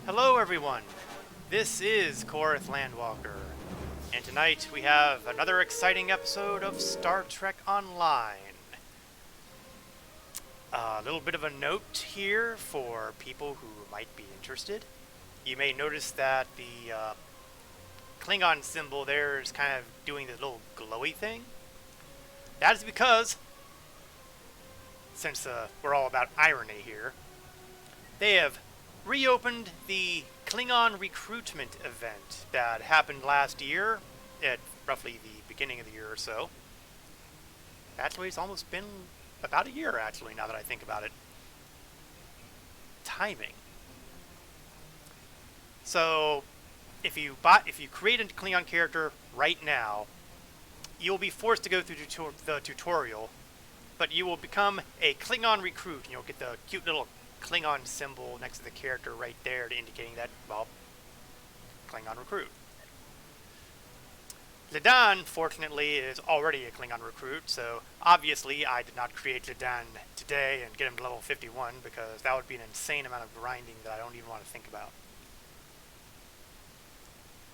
Hello everyone, this is Korith Landwalker, and tonight we have another exciting episode of Star Trek Online. A little bit of a note here for people who might be interested. You may notice that the Klingon symbol there is kind of doing this little glowy thing. That is because, since we're all about irony here, they have reopened the Klingon recruitment event that happened last year at roughly the beginning of the year or so. Actually, it's almost been about a year, actually, now that I think about it. Timing. So, if you create a Klingon character right now, you'll be forced to go through the tutorial, but you will become a Klingon recruit, and you'll get the cute little Klingon symbol next to the character right there, indicating that, well, Klingon recruit. Zidane, fortunately, is already a Klingon recruit, so obviously I did not create Zidane today and get him to level 51, because that would be an insane amount of grinding that I don't even want to think about.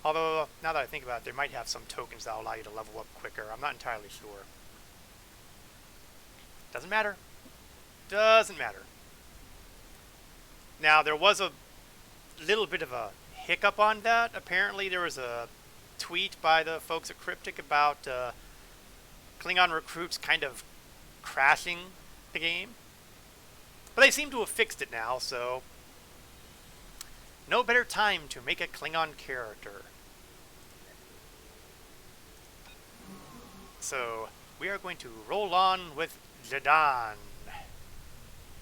Although, now that I think about it, they might have some tokens that will allow you to level up quicker. I'm not entirely sure. Doesn't matter. Doesn't matter. Now, there was a little bit of a hiccup on that. Apparently, there was a tweet by the folks at Cryptic about Klingon recruits kind of crashing the game. But they seem to have fixed it now, so no better time to make a Klingon character. So, we are going to roll on with Zidane,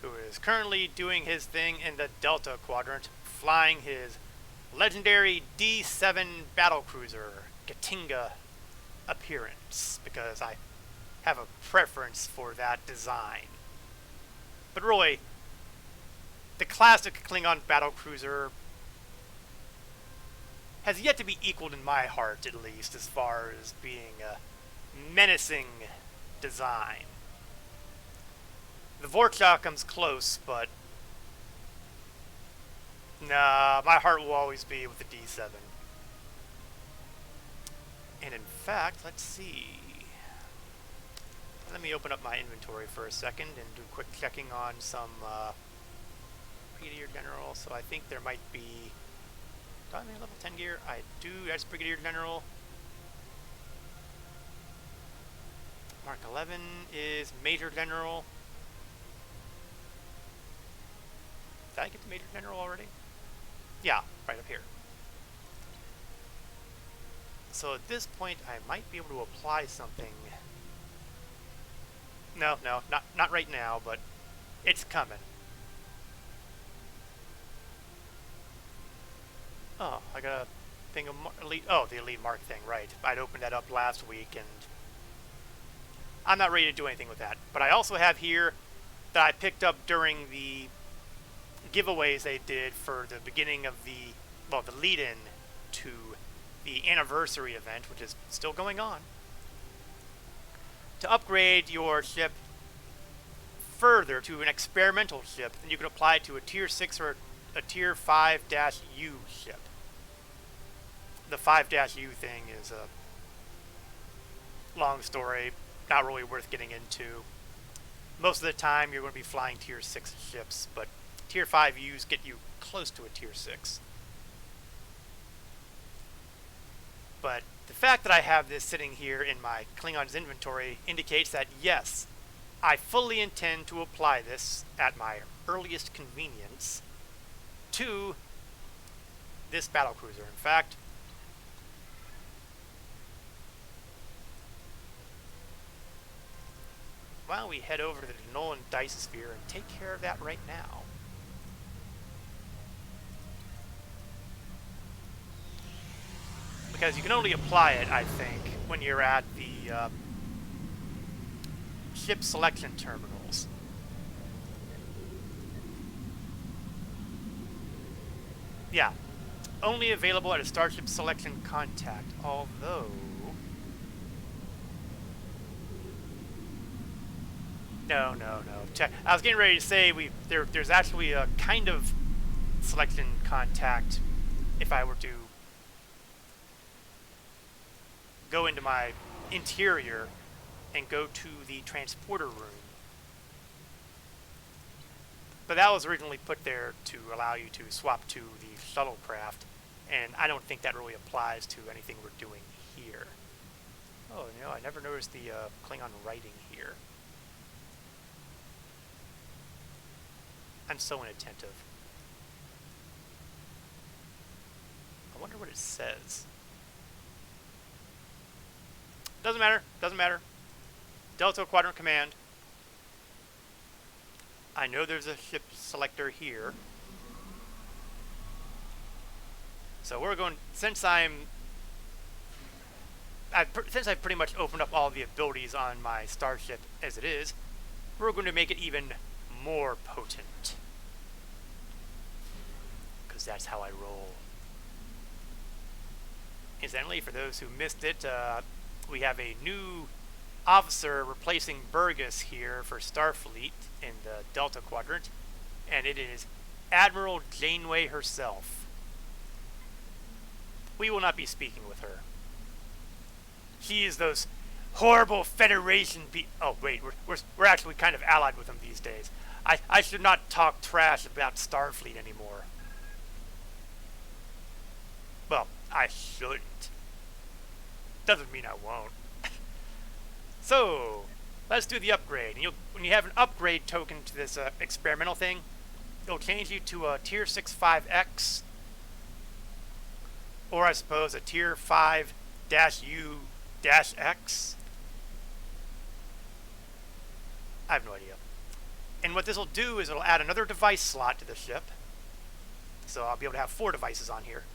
who is currently doing his thing in the Delta Quadrant, flying his legendary D7 battlecruiser, Gatinga appearance, because I have a preference for that design. But really, the classic Klingon battlecruiser has yet to be equaled in my heart, at least, as far as being a menacing design. The Vorcha comes close, but nah, my heart will always be with the D7. And in fact, let's see. Let me open up my inventory for a second and do quick checking on some Brigadier General. So I think there might be... Do I have any level 10 gear? I do. That's Brigadier General. Mark 11 is Major General. Did I get the Major General already? Yeah, right up here. So at this point, I might be able to apply something. No, not right now, but it's coming. Oh, I got a thing of elite. Oh, the elite mark thing, right? I'd opened that up last week, and I'm not ready to do anything with that. But I also have here that I picked up during the giveaways they did for the beginning of the, well, the lead-in to the anniversary event, which is still going on, to upgrade your ship further to an experimental ship. Then you can apply it to a tier 6 or a tier 5-U ship. The 5-U thing is a long story, not really worth getting into. Most of the time you're going to be flying tier 6 ships, but tier 5Us get you close to a tier 6. But the fact that I have this sitting here in my Klingon's inventory indicates that, yes, I fully intend to apply this at my earliest convenience to this battlecruiser. In fact, why don't we head over to the Nolan Dice Sphere and take care of that right now. Because you can only apply it, I think, when you're at the ship selection terminals. Yeah, only available at a Starship Selection contact, although... No. I was getting ready to say there's actually a kind of selection contact if I were to go into my interior and go to the transporter room. But that was originally put there to allow you to swap to the shuttlecraft, and I don't think that really applies to anything we're doing here. Oh, you know, I never noticed the Klingon writing here. I'm so inattentive. I wonder what it says. Doesn't matter. Doesn't matter. Delta Quadrant Command. I know there's a ship selector here. So we're going, since I've pretty much opened up all the abilities on my starship as it is, we're going to make it even more potent. Because that's how I roll. Incidentally, for those who missed it, we have a new officer replacing Burgess here for Starfleet in the Delta Quadrant, and it is Admiral Janeway herself. We will not be speaking with her. She is those horrible Federation oh wait, we're actually kind of allied with them these days. I should not talk trash about Starfleet anymore. Well, I shouldn't. Doesn't mean I won't. So, let's do the upgrade. And when you have an upgrade token to this experimental thing, it'll change you to a Tier 6-5X, or I suppose a Tier 5-U-X. I have no idea. And what this will do is it'll add another device slot to the ship. So I'll be able to have 4 devices on here.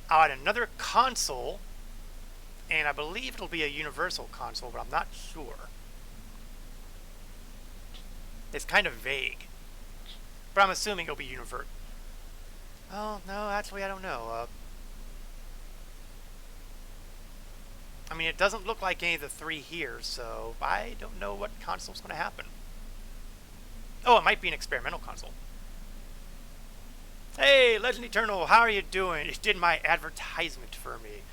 I'll add another console, and I believe it'll be a universal console, but I'm not sure. It's kind of vague, but I'm assuming it'll be universal. Oh, no, actually I don't know. I mean, it doesn't look like any of the 3 here, so I don't know what console's going to happen. Oh, it might be an experimental console. Hey, Legend Eternal, how are you doing? You did my advertisement for me.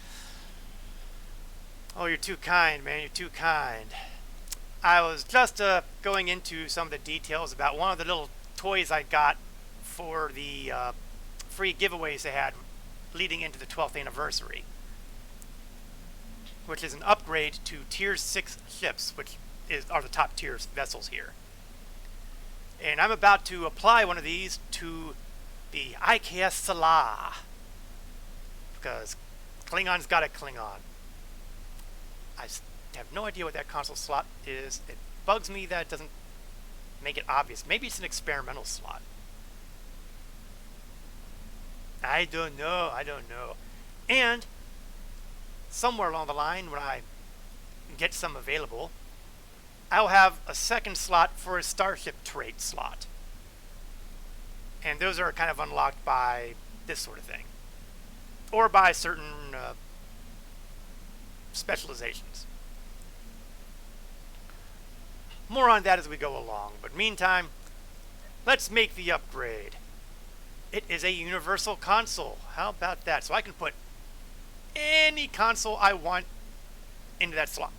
Oh, you're too kind, man. You're too kind. I was just going into some of the details about one of the little toys I got for the free giveaways they had leading into the 12th anniversary, which is an upgrade to Tier 6 ships, which are the top tier vessels here. And I'm about to apply one of these to the IKS Salah, because Klingon's got a Klingon. I have no idea what that console slot is. It bugs me that it doesn't make it obvious. Maybe it's an experimental slot. I don't know. I don't know. And somewhere along the line, when I get some available, I'll have a second slot for a Starship trait slot. And those are kind of unlocked by this sort of thing, or by certain specializations. More on that as we go along, but meantime, let's make the upgrade. It is a universal console. How about that? So I can put any console I want into that slot.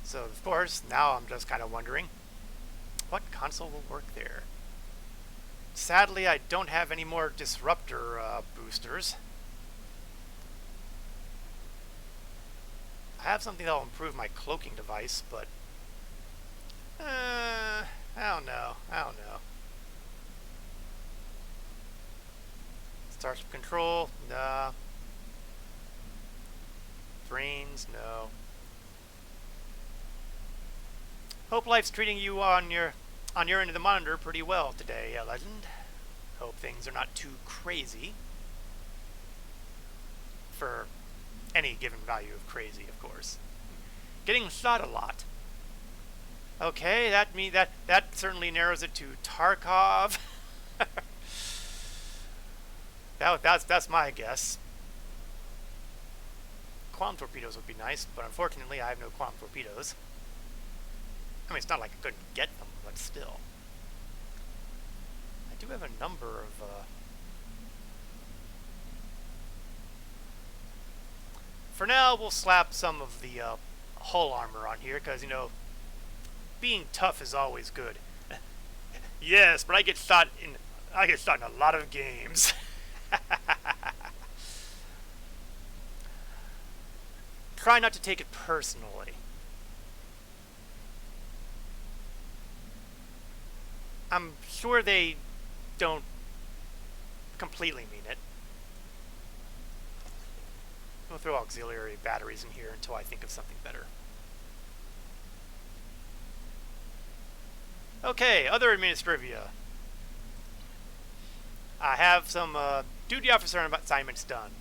So of course, now I'm just kind of wondering, what console will work there? Sadly, I don't have any more disruptor boosters. I have something that will improve my cloaking device, but I don't know. I don't know. Starship control, nah. Brains, no. Hope life's treating you on your end of the monitor pretty well today, Legend. Hope things are not too crazy. For any given value of crazy, of course. Getting shot a lot. Okay, that certainly narrows it to Tarkov. That's my guess. Quantum torpedoes would be nice, but unfortunately I have no quantum torpedoes. I mean, it's not like I couldn't get them, but still. do have a number of... For now, we'll slap some of the hull armor on here, because, you know, being tough is always good. Yes, but I get shot in a lot of games. Try not to take it personally. I'm sure they don't completely mean it. We'll throw auxiliary batteries in here until I think of something better. Okay, other administrivia. I have some duty officer assignments done.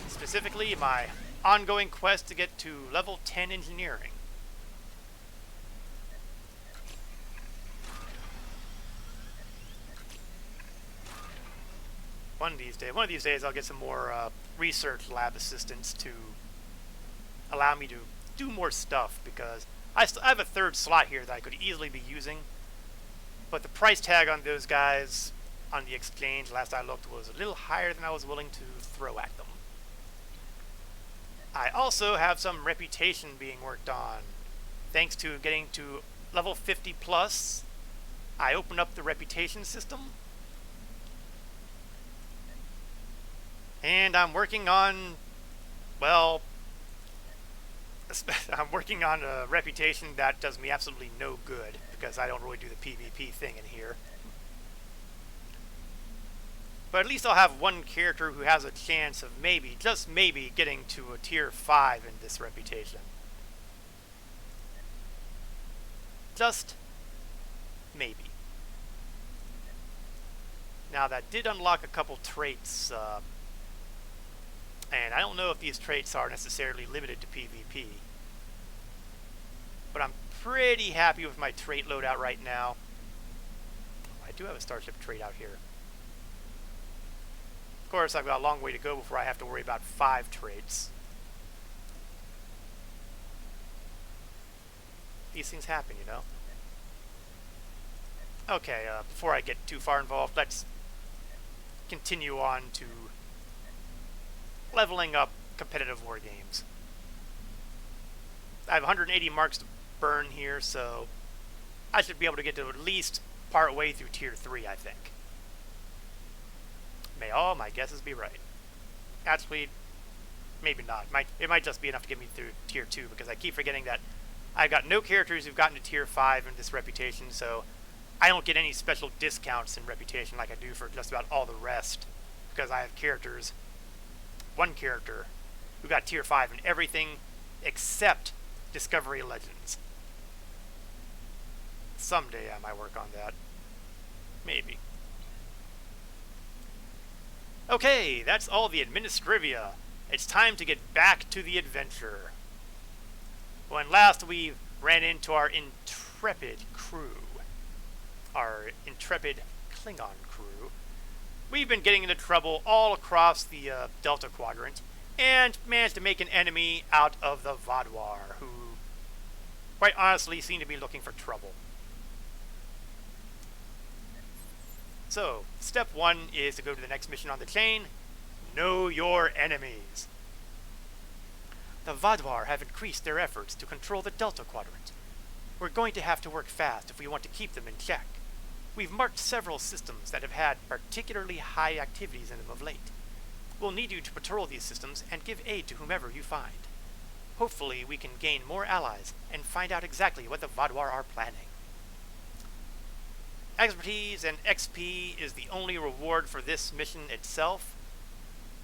Specifically, my ongoing quest to get to level 10 engineering. One of these days I'll get some more research lab assistants to allow me to do more stuff, because I have a third slot here that I could easily be using, but the price tag on those guys on the exchange, last I looked, was a little higher than I was willing to throw at them. I also have some reputation being worked on. Thanks to getting to level 50 plus, I opened up the reputation system. And I'm working on, well, I'm working on a reputation that does me absolutely no good, because I don't really do the PvP thing in here. But at least I'll have one character who has a chance of maybe, just maybe, getting to a tier 5 in this reputation. Just maybe. Now that did unlock a couple traits, and I don't know if these traits are necessarily limited to PvP. But I'm pretty happy with my trait loadout right now. I do have a starship trait out here. Of course, I've got a long way to go before I have to worry about 5 traits. These things happen, you know. Okay, before I get too far involved, let's continue on to leveling up competitive war games. I have 180 marks to burn here, so I should be able to get to at least part way through tier 3, I think. May all my guesses be right. Actually, maybe not. It might just be enough to get me through tier 2, because I keep forgetting that I've got no characters who've gotten to tier 5 in this reputation, so I don't get any special discounts in reputation like I do for just about all the rest, because I have characters, one character, who got tier 5 in everything except Discovery Legends. Someday I might work on that. Maybe. Okay, that's all the administrivia. It's time to get back to the adventure. When last we ran into our intrepid crew, our intrepid Klingon crew, we've been getting into trouble all across the Delta Quadrant, and managed to make an enemy out of the Vadwar, who quite honestly seem to be looking for trouble. So, step 1 is to go to the next mission on the chain. Know your enemies. The Vadwar have increased their efforts to control the Delta Quadrant. We're going to have to work fast if we want to keep them in check. We've marked several systems that have had particularly high activities in them of late. We'll need you to patrol these systems and give aid to whomever you find. Hopefully we can gain more allies and find out exactly what the Vadwar are planning. Expertise and XP is the only reward for this mission itself.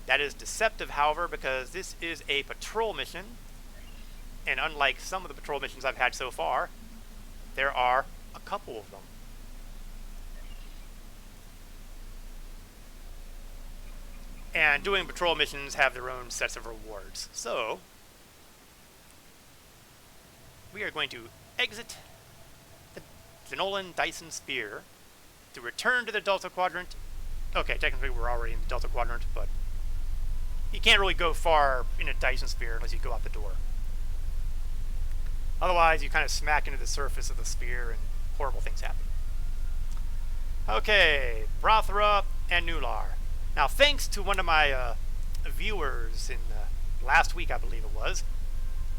That is deceptive, however, because this is a patrol mission, and unlike some of the patrol missions I've had so far, there are a couple of them. And doing patrol missions have their own sets of rewards. So, we are going to exit the Jenolan Dyson Sphere to return to the Delta Quadrant. Okay, technically we're already in the Delta Quadrant, but you can't really go far in a Dyson Sphere unless you go out the door. Otherwise, you kind of smack into the surface of the sphere, and horrible things happen. Okay, Brothra and Nular. Now, thanks to one of my viewers in last week, I believe it was,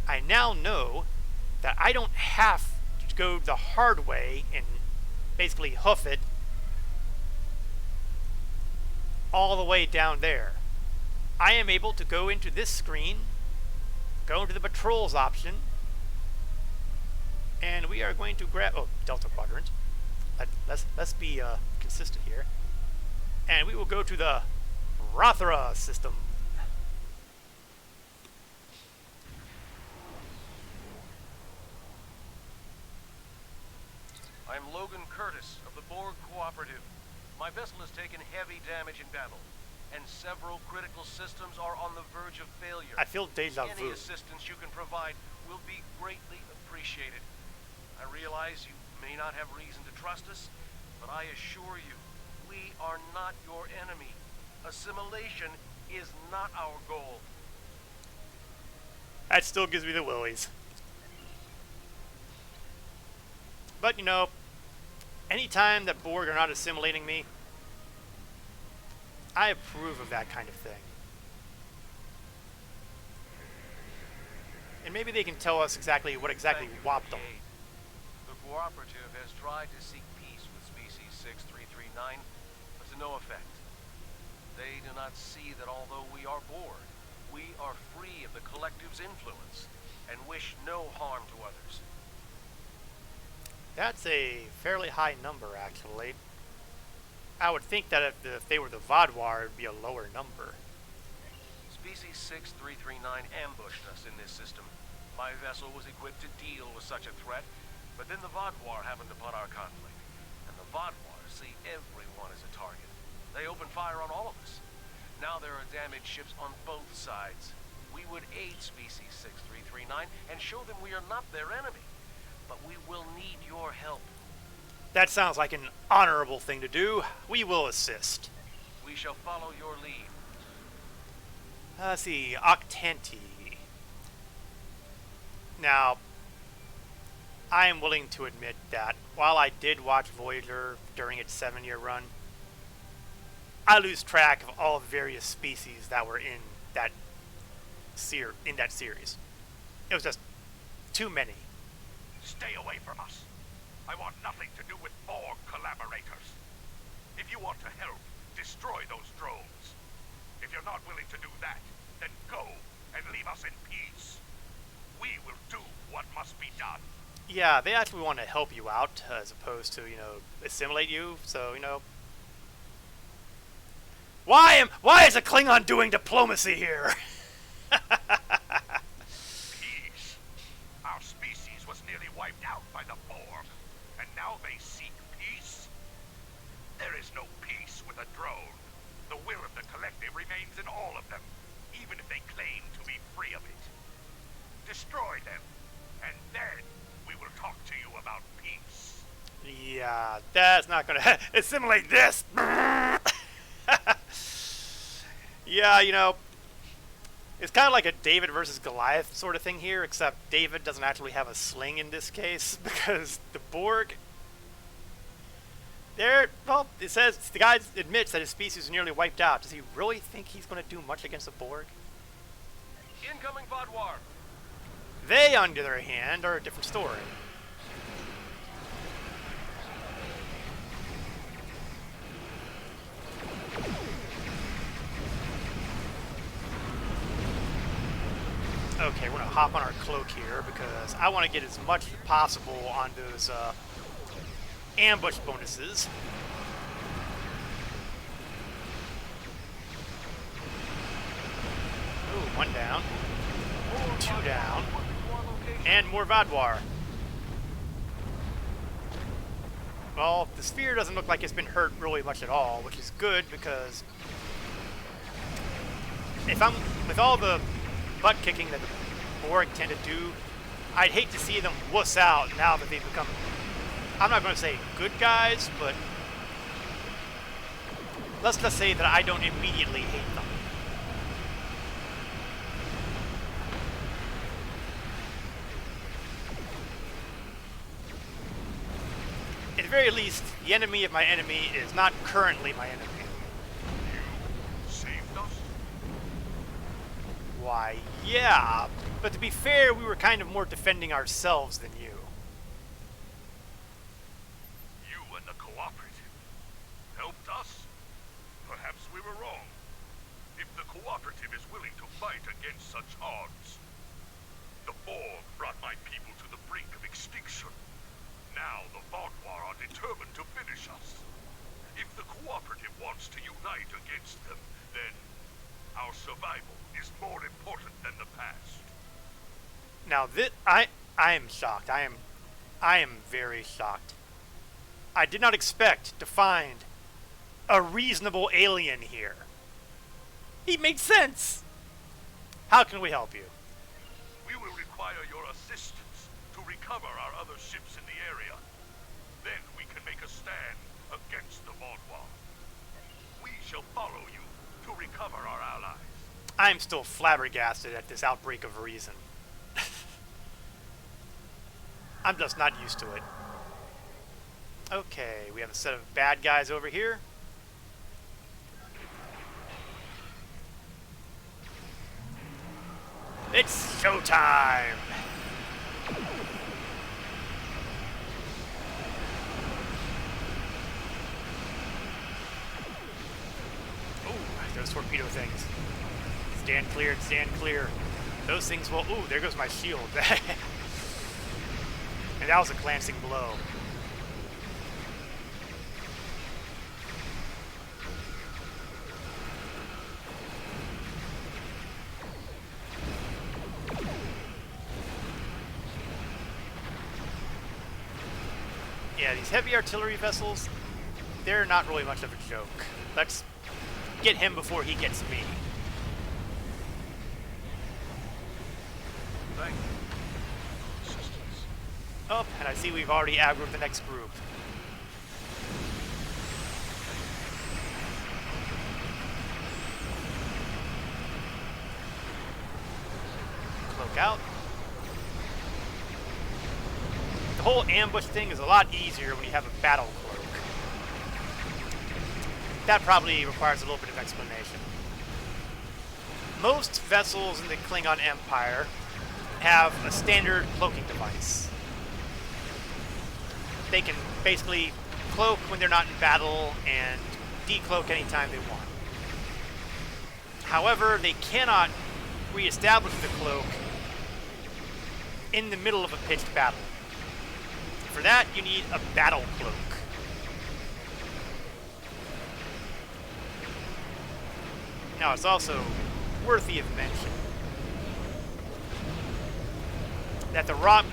I now know that I don't have to go the hard way and basically hoof it all the way down there. I am able to go into this screen, go into the patrols option, and we are going to grab, oh, Delta Quadrant. Let's be consistent here. And we will go to the Brothra system. I'm Logan Curtis of the Borg Cooperative. My vessel has taken heavy damage in battle, and several critical systems are on the verge of failure. I feel deja vu. Any assistance you can provide will be greatly appreciated. I realize you may not have reason to trust us, but I assure you, we are not your enemy. Assimilation is not our goal. That still gives me the willies. But, you know, anytime that Borg are not assimilating me, I approve of that kind of thing. And maybe they can tell us exactly what exactly whopped them. The Cooperative has tried to seek peace with Species 6339, but to no effect. They do not see that although we are Borg, we are free of the Collective's influence and wish no harm to others. That's a fairly high number, actually. I would think that if they were the Vodwar, it would be a lower number. Species 6339 ambushed us in this system. My vessel was equipped to deal with such a threat, but then the Vodwar happened upon our conflict, and the Vodwar see everyone as a target. They open fire on all of us. Now there are damaged ships on both sides. We would aid Species 6339 and show them we are not their enemy. But we will need your help. That sounds like an honorable thing to do. We will assist. We shall follow your lead. Let's see, Octanti. Now, I am willing to admit that while I did watch Voyager during its 7-year run, I lose track of all the various species that were in that series. It was just too many. Stay away from us. I want nothing to do with Borg collaborators. If you want to help, destroy those drones. If you're not willing to do that, then go and leave us in peace. We will do what must be done. Yeah, they actually want to help you out as opposed to, you know, assimilate you. So, you know, why is a Klingon doing diplomacy here? Peace. Our species was nearly wiped out by the Borg, and now they seek peace? There is no peace with a drone. The will of the Collective remains in all of them, even if they claim to be free of it. Destroy them, and then we will talk to you about peace. Yeah, that's not gonna assimilate this. Yeah, you know, it's kind of like a David versus Goliath sort of thing here, except David doesn't actually have a sling in this case, because the Borg, well, it says, the guy admits that his species is nearly wiped out. Does he really think he's going to do much against the Borg? Incoming Vodwar. They, on the other hand, are a different story. Okay, we're going to hop on our cloak here because I want to get as much as possible on those ambush bonuses. Ooh, 1 down, 2 down, and more Vodwar. Well, the sphere doesn't look like it's been hurt really much at all, which is good because if I'm with all the butt kicking that the Borg tend to do, I'd hate to see them wuss out now that they've become, I'm not going to say good guys, but let's just say that I don't immediately hate them. very least, the enemy of my enemy is not currently my enemy. You saved us? Why, yeah, but to be fair, we were kind of more defending ourselves than you. You and the Cooperative helped us? Perhaps we were wrong. If the Cooperative is willing to fight against such odds, the Borg brought my people to the brink of extinction. Now the Vaadwaur are determined to finish us. If the Cooperative wants to unite against them, then our survival is more important than the past. Now this, I am shocked. I am very shocked. I did not expect to find a reasonable alien here. He made sense. How can we help you? We will require your assistance to recover our other ships in the area. Then we can make a stand against the Vaadwaur. We shall follow you to recover our allies. I'm still flabbergasted at this outbreak of reason. I'm just not used to it. Okay, we have a set of bad guys over here. It's showtime! Ooh, those torpedo things. Stand clear, stand clear. Those things will... Ooh, there goes my shield. And that was a glancing blow. Yeah, these heavy artillery vessels, they're not really much of a joke. Let's get him before he gets me. Thank you for your assistance. Oh, and I see we've already aggroed the next group. Cloak out. The whole ambush thing is a lot easier when you have a battle cloak. That probably requires a little bit of explanation. Most vessels in the Klingon Empire have a standard cloaking device. They can basically cloak when they're not in battle and decloak anytime they want. However, they cannot reestablish the cloak in the middle of a pitched battle. For that, you need a battle cloak. Now, it's also worthy of mention that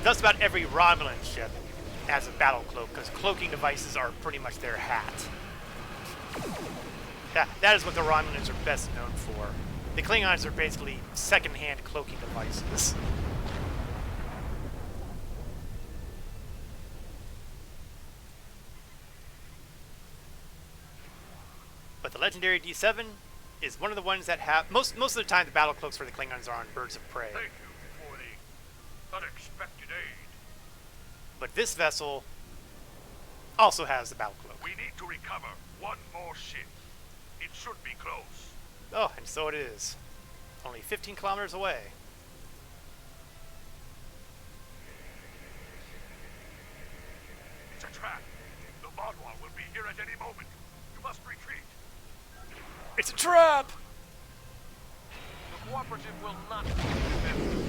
just about every Romulan ship has a battle cloak, because cloaking devices are pretty much their hat. That is what the Romulans are best known for. The Klingons are basically second-hand cloaking devices. But the legendary D7 is one of the ones that have... Most of the time, the battle cloaks for the Klingons are on birds of prey. Thank you for the unexpected aid. But this vessel also has the battle cloak. We need to recover one more ship. It should be close. Oh, and so it is. Only 15 kilometers away. It's a trap. The Vaadwaur will be here at any moment. You must retreat. It's a trap! The Cooperative will not be defended.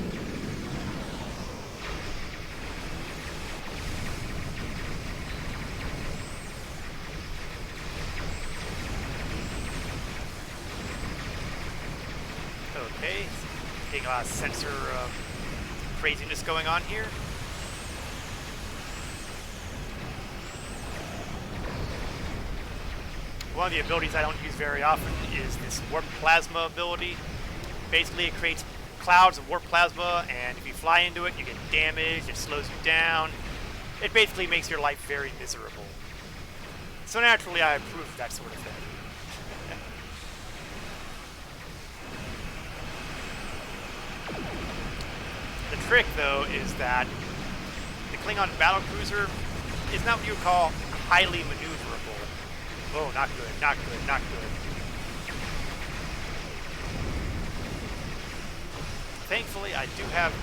Okay, getting a lot of sensor craziness going on here. One of the abilities I don't use very often is this warp plasma ability. Basically, it creates clouds of warp plasma, and if you fly into it, you get damaged, it slows you down. It basically makes your life very miserable. So naturally, I approve of that sort of thing. The trick, though, is that the Klingon battlecruiser is not what you would call highly maneuverable. Oh, not good, not good, not good. Thankfully, I do have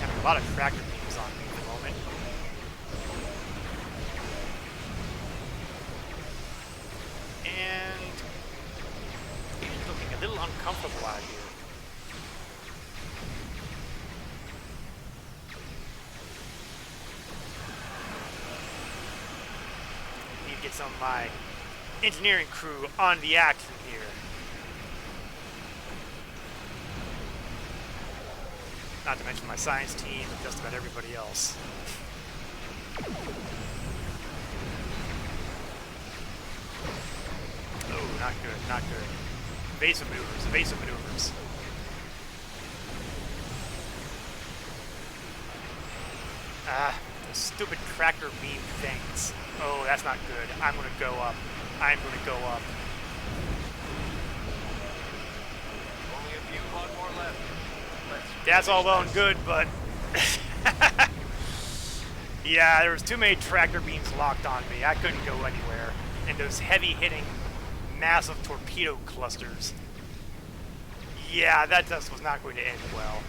having a lot of tractor beams on me at the moment. And it's looking a little uncomfortable out here. Need to get some of my engineering crew on the action here. Not to mention my science team and just about everybody else. Oh, not good, not good. Evasive maneuvers, evasive maneuvers. Ah, those stupid tractor beam things. Oh, that's not good. I'm gonna go up. I'm gonna go up. Only a few pod more left. That's all well and good, but yeah, there was too many tractor beams locked on me. I couldn't go anywhere. And those heavy-hitting, massive torpedo clusters. Yeah, that just was not going to end well.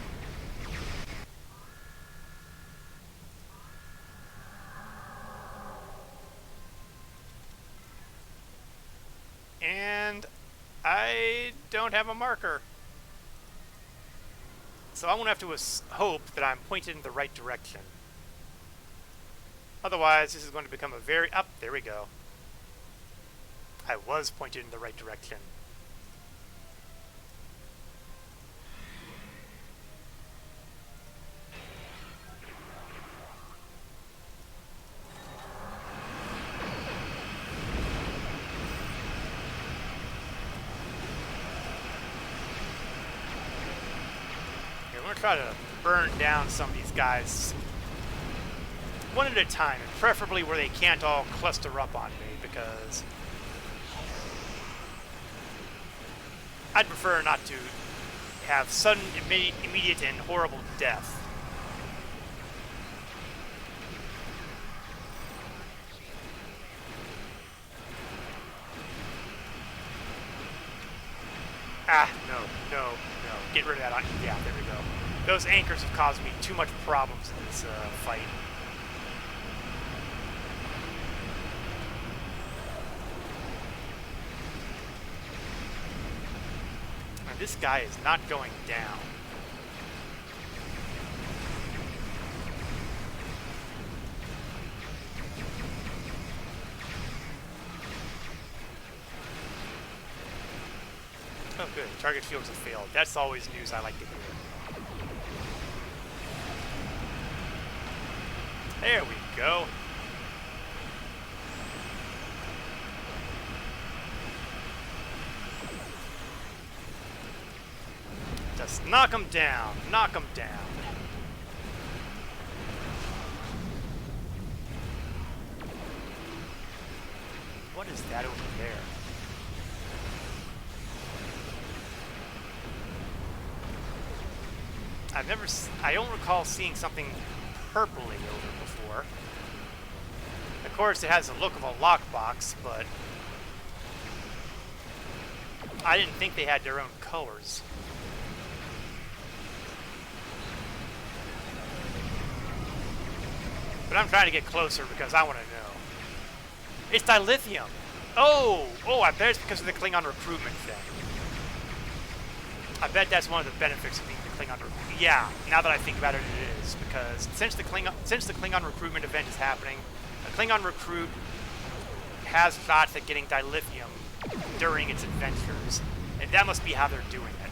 And I don't have a marker. So I'm going to have to hope that I'm pointed in the right direction. Otherwise, this is going to become a very... Up, there we go. I was pointed in the right direction. I'm going to try to burn down some of these guys one at a time, and preferably where they can't all cluster up on me, because I'd prefer not to have sudden, immediate, and horrible death. Ah, no, no, no. Get rid of that. Yeah, there we go. Those anchors have caused me too much problems in this fight. And this guy is not going down. Oh, good. Target fields have failed. That's always news I like to hear. There we go. Just knock him down. Knock him down. What is that over there? I don't recall seeing something purpley over before. Of course, it has the look of a lockbox, but I didn't think they had their own colors. But I'm trying to get closer because I want to know. It's dilithium! Oh! Oh, I bet it's because of the Klingon recruitment thing. I bet that's one of the benefits of being the Klingon recruitment. Yeah, now that I think about it, it is. Because since the Klingon recruitment event is happening, a Klingon recruit has shots at getting dilithium during its adventures. And that must be how they're doing it.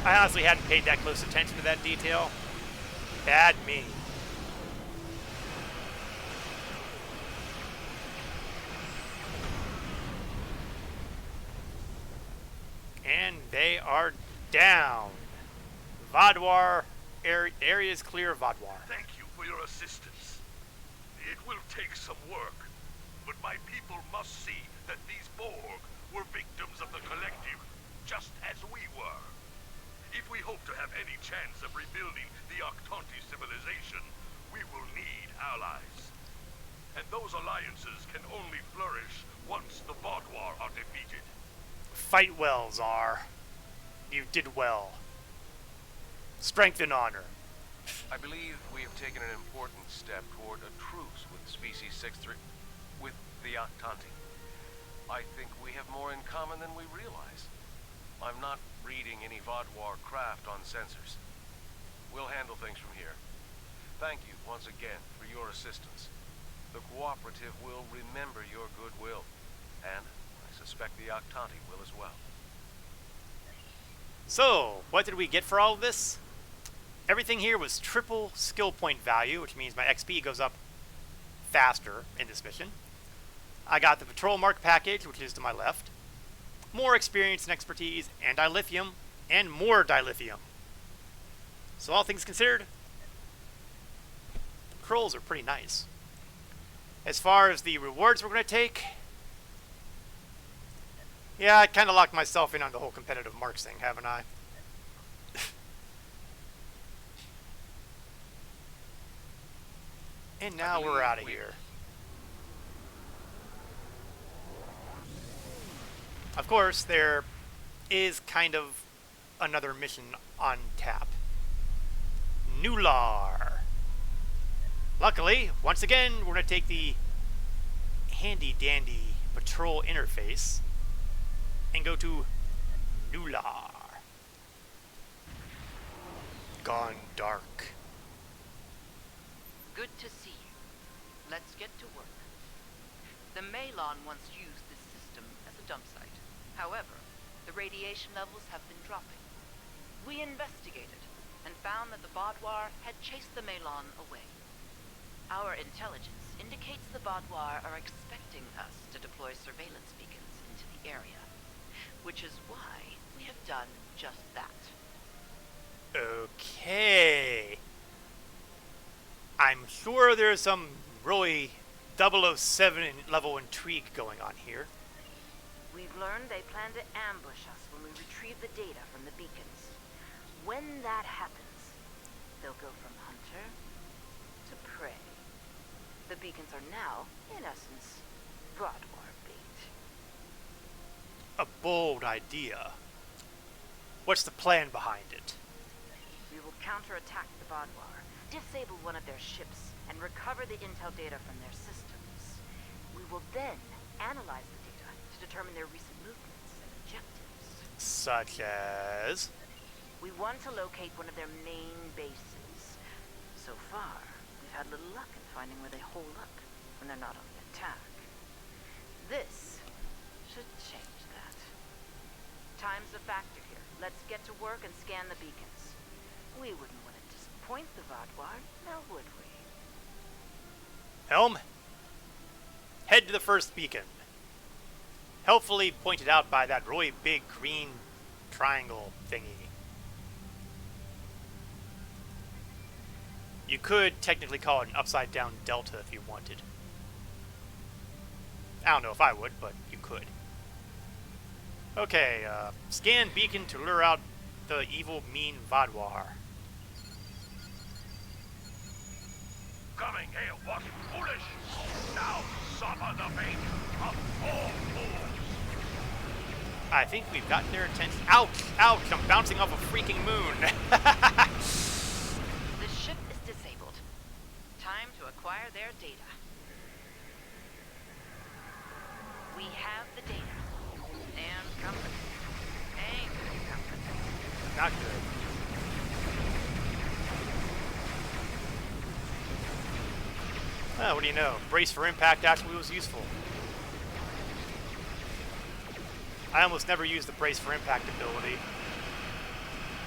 I honestly hadn't paid that close attention to that detail. Bad me. And they are down. Vodwar, area is clear of Vodwar. Thank you for your assistance. It will take some work, but my people must see that these Borg were victims of the Collective, just as we were. If we hope to have any chance of rebuilding the Octanti civilization, we will need allies. And those alliances can only flourish once the Vaadwaur are defeated. Fight well, Czar. You did well. Strength and honor. I believe we have taken an important step toward a truce with Species 6-3... with the Octanti. I think we have more in common than we realize. I'm not reading any Vaadwaur craft on sensors. We'll handle things from here. Thank you once again for your assistance. The Cooperative will remember your goodwill, and I suspect the Octanti will as well. So, what did we get for all of this? Everything here was triple skill point value, which means my XP goes up faster in this mission. I got the Patrol Mark package, which is to my left. More experience and expertise, and dilithium, and more dilithium. So all things considered, the patrols are pretty nice. As far as the rewards we're going to take, yeah, I kind of locked myself in on the whole competitive marks thing, haven't I? And now we're out of here. Of course, there is kind of another mission on tap. Nular. Luckily, once again, we're going to take the handy-dandy patrol interface and go to Nular. Gone dark. Good to see you. Let's get to work. The Malon once used this system as a dump site. However, the radiation levels have been dropping. We investigated and found that the Vaadwaur had chased the Malon away. Our intelligence indicates the Vaadwaur are expecting us to deploy surveillance beacons into the area, which is why we have done just that. Okay. I'm sure there's some really 007 level intrigue going on here. We've learned they plan to ambush us when we retrieve the data from the beacons. When that happens, they'll go from hunter to prey. The beacons are now, in essence, Vaadwaur bait. A bold idea. What's the plan behind it? We will counterattack the Vaadwaur, disable one of their ships, and recover the intel data from their systems. We will then analyze the data to determine their recent movements and objectives. Such as? We want to locate one of their main bases. So far, we've had little luck in finding where they hole up when they're not on the attack. This should change that. Time's a factor here. Let's get to work and scan the beacons. We wouldn't want to disappoint the Vaadwaur, now would we? Helm, head to the first beacon. Helpfully pointed out by that really big green triangle thingy. You could technically call it an upside down delta if you wanted. I don't know if I would, but you could. Okay, scan beacon to lure out the evil, mean Vaadwaur. Coming here was foolish. Now suffer the fate of all fools. I think we've gotten their attention. Ouch! Ouch! I'm bouncing off a freaking moon. The ship is disabled. Time to acquire their data. We have the data. And company. Angry company. Not good. What do you know? Brace for impact actually was useful. I almost never use the brace for impact ability.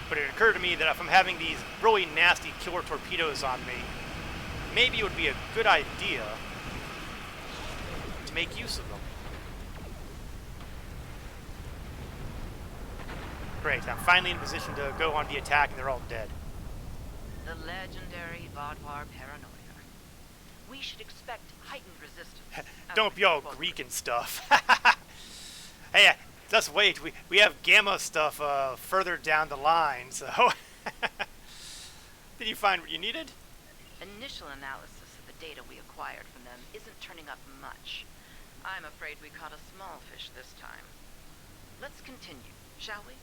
But it occurred to me that if I'm having these really nasty killer torpedoes on me, maybe it would be a good idea to make use of them. Great, I'm finally in position to go on the attack and they're all dead. The legendary Vaadwaur paranoia. We should expect heightened resistance. Don't be all Greek and stuff. Hey, Just wait, we have gamma stuff further down the line, so... Did you find what you needed? Initial analysis of the data we acquired from them isn't turning up much. I'm afraid we caught a small fish this time. Let's continue, shall we?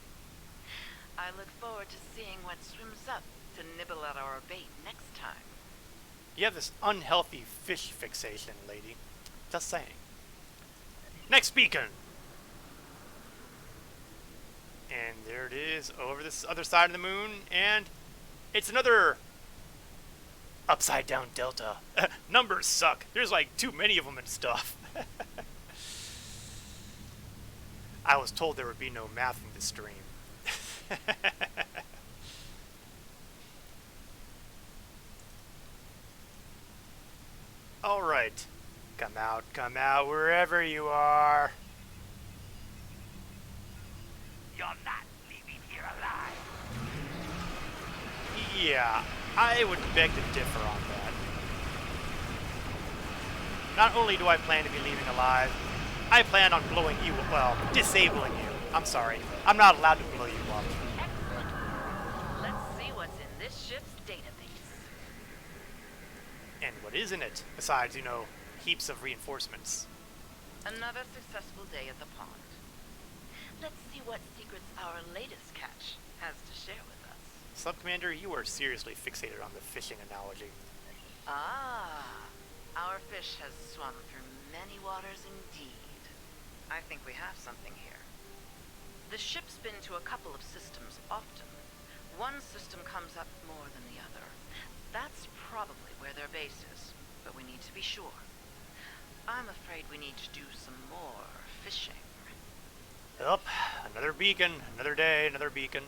I look forward to seeing what swims up to nibble at our bait next time. You have this unhealthy fish fixation, lady. Just saying. Next beacon! And there it is, over this other side of the moon, and it's another upside down delta. Numbers suck. There's like too many of them and stuff. I was told there would be no math in this stream. Alright. Come out, wherever you are. You're not leaving here alive. Yeah, I would beg to differ on that. Not only do I plan to be leaving alive, I plan on blowing you, well, disabling you. I'm sorry, I'm not allowed to blow you up. Excellent. Let's see what's in this ship's database. And what is in it, besides, you know, heaps of reinforcements? Another successful day at the pond. Let's see what secrets our latest catch has to share with us. Sub-Commander, you are seriously fixated on the fishing analogy. Ah, our fish has swum through many waters indeed. I think we have something here. The ship's been to a couple of systems often. One system comes up more than the other. That's probably where their base is, but we need to be sure. I'm afraid we need to do some more fishing. Yup, another beacon, another day, another beacon.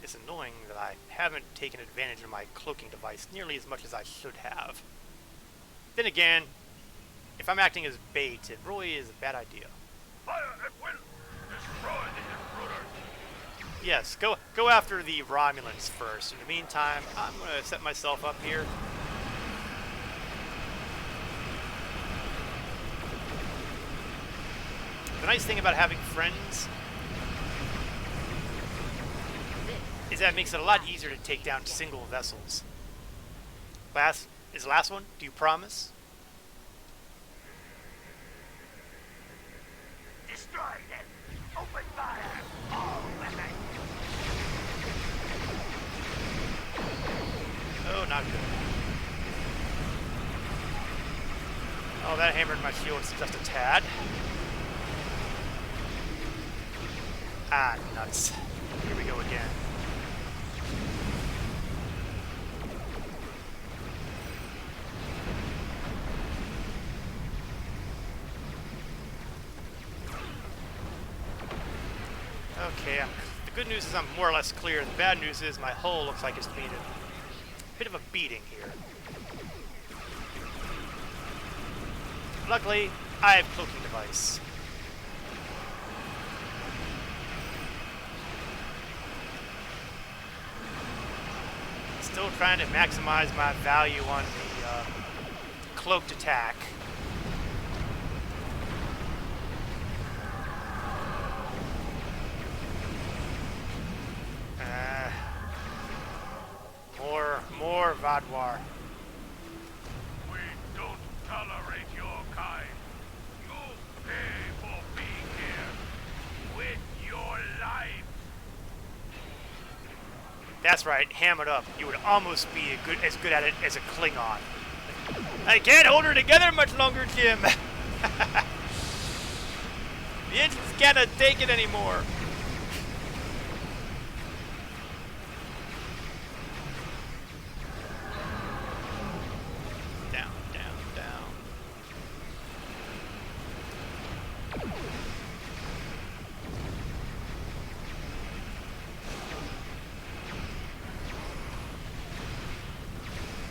It's annoying that I haven't taken advantage of my cloaking device nearly as much as I should have. Then again, if I'm acting as bait, it really is a bad idea. Fire at will! Destroy the intruders! Yes, go after the Romulans first. In the meantime, I'm going to set myself up here. The nice thing about having friends is that it makes it a lot easier to take down single vessels. Last one? Do you promise? Destroy them! Open fire! All weapons! Oh, not good. Oh, that hammered my shields just a tad. Ah, nuts. Here we go again. Okay, the good news is I'm more or less clear. The bad news is my hull looks like it's being a bit of a beating here. Luckily, I have cloaking device. Still trying to maximize my value on the cloaked attack. More Vadwar. We don't tolerate your kind. You pay for being here with your life. That's right, ham it up. You would almost be as good at it as a Klingon. I can't hold her together much longer, Jim. The engines can't take it anymore. Down, down, down.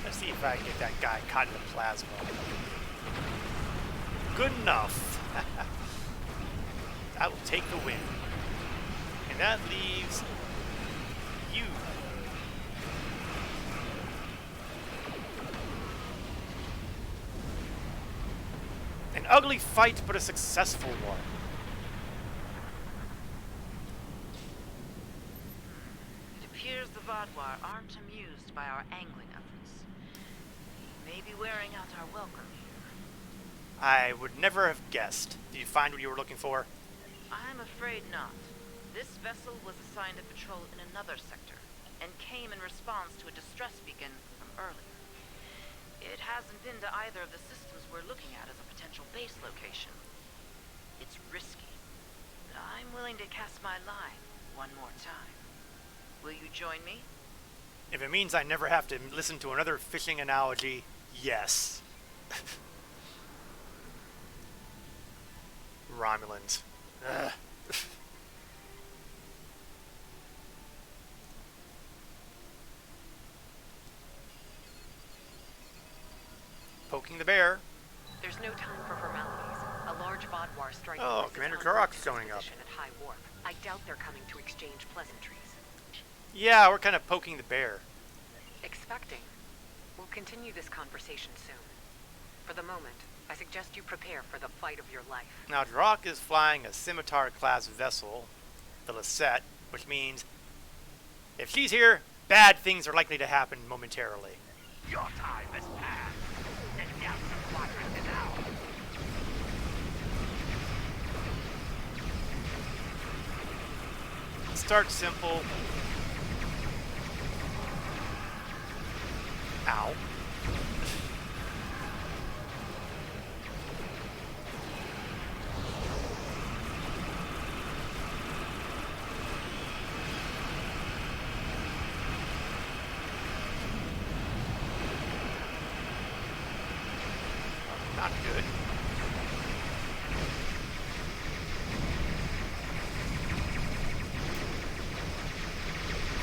Let's see if I can get that guy caught in the plasma. Good enough. I will take the win. And that leaves you. ugly fight, but a successful one. It appears the Vodwar aren't amused by our angling efforts. We may be wearing out our welcome here. I would never have guessed. Did you find what you were looking for? I'm afraid not. This vessel was assigned a patrol in another sector, and came in response to a distress beacon from earlier. It hasn't been to either of the systems we're looking at as a potential base location. It's risky, but I'm willing to cast my line one more time. Will you join me? If it means I never have to listen to another fishing analogy, yes. Romulans. Ugh. Poking the bear. There's no time for formalities. A large Vodwar striking Oh, force is Commander on Turok's this showing up. position at high warp. I doubt they're coming to exchange pleasantries. Yeah, we're kind of poking the bear. Expecting. We'll continue this conversation soon. For the moment, I suggest you prepare for the fight of your life. Now, Turok is flying a scimitar-class vessel, the Lisette, which means if she's here, bad things are likely to happen momentarily. Your time has passed. The Delta Quadrant is ours. Start simple. Ow. Not good.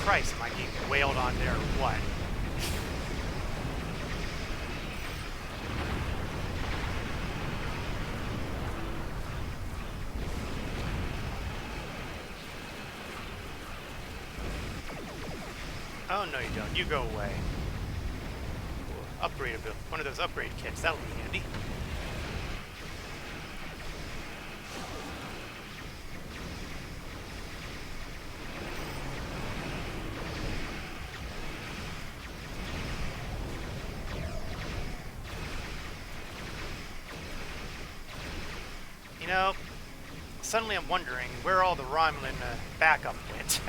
Christ, am I getting wailed on there or what? Oh, no you don't. You go away. Upgrade a bit. One of those upgrade kits. That'll be handy. You know, suddenly I'm wondering where all the Romulan backup went.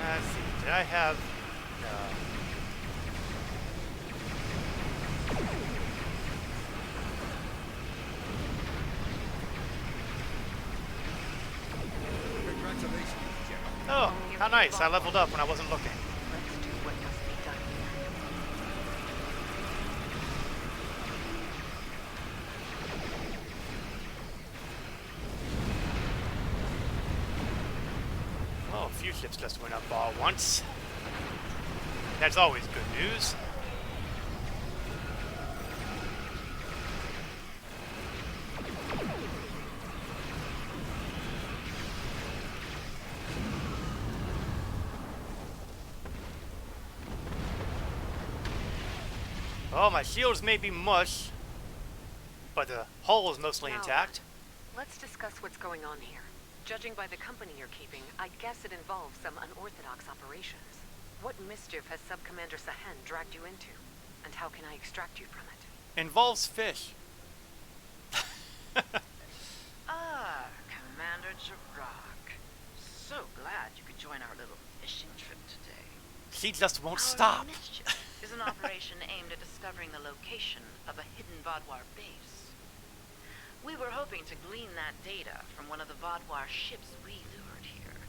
Let's see, did I have... No. Congratulations, General. Oh, how nice. I leveled up when I wasn't looking. Let's do what must be done. Oh, a few ships just went up all at once. That's always good news. Oh, my shields may be mush, but the hull is mostly Now, intact. Let's discuss what's going on here. Judging by the company you're keeping, I guess it involves some unorthodox operations. What mischief has Subcommander Sahen dragged you into? And how can I extract you from it? Involves fish. Ah, Commander Jirok. So glad you could join our little fishing trip today. She just won't Our stop. Mischief is an operation aimed at discovering the location of a hidden Vodwar base. We were hoping to glean that data from one of the Vodwar ships we lured here.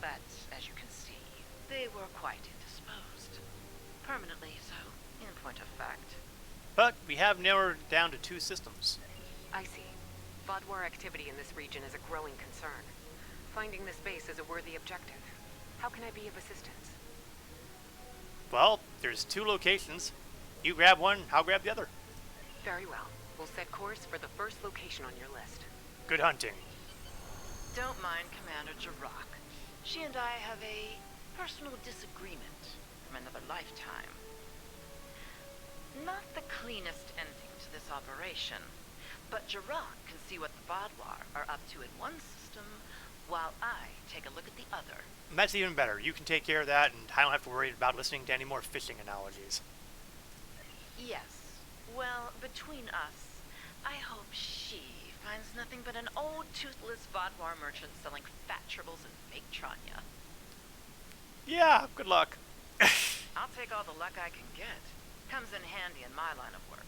But, as you can see, they were quite indisposed. Permanently so, in point of fact. But we have narrowed it down to 2 systems. I see. Vodwar activity in this region is a growing concern. Finding this base is a worthy objective. How can I be of assistance? Well, there's 2 locations. You grab one, I'll grab the other. Very well. We'll set course for the first location on your list. Good hunting. Don't mind Commander Jirok. She and I have a personal disagreement from another lifetime. Not the cleanest ending to this operation, but Jirok can see what the Vadwar are up to in one system, while I take a look at the other. And that's even better. You can take care of that, and I don't have to worry about listening to any more fishing analogies. Yes. Well, between us, I hope she finds nothing but an old, toothless Vadwar merchant selling fat tribbles and fake Tranya. Yeah, good luck. I'll take all the luck I can get. Comes in handy in my line of work.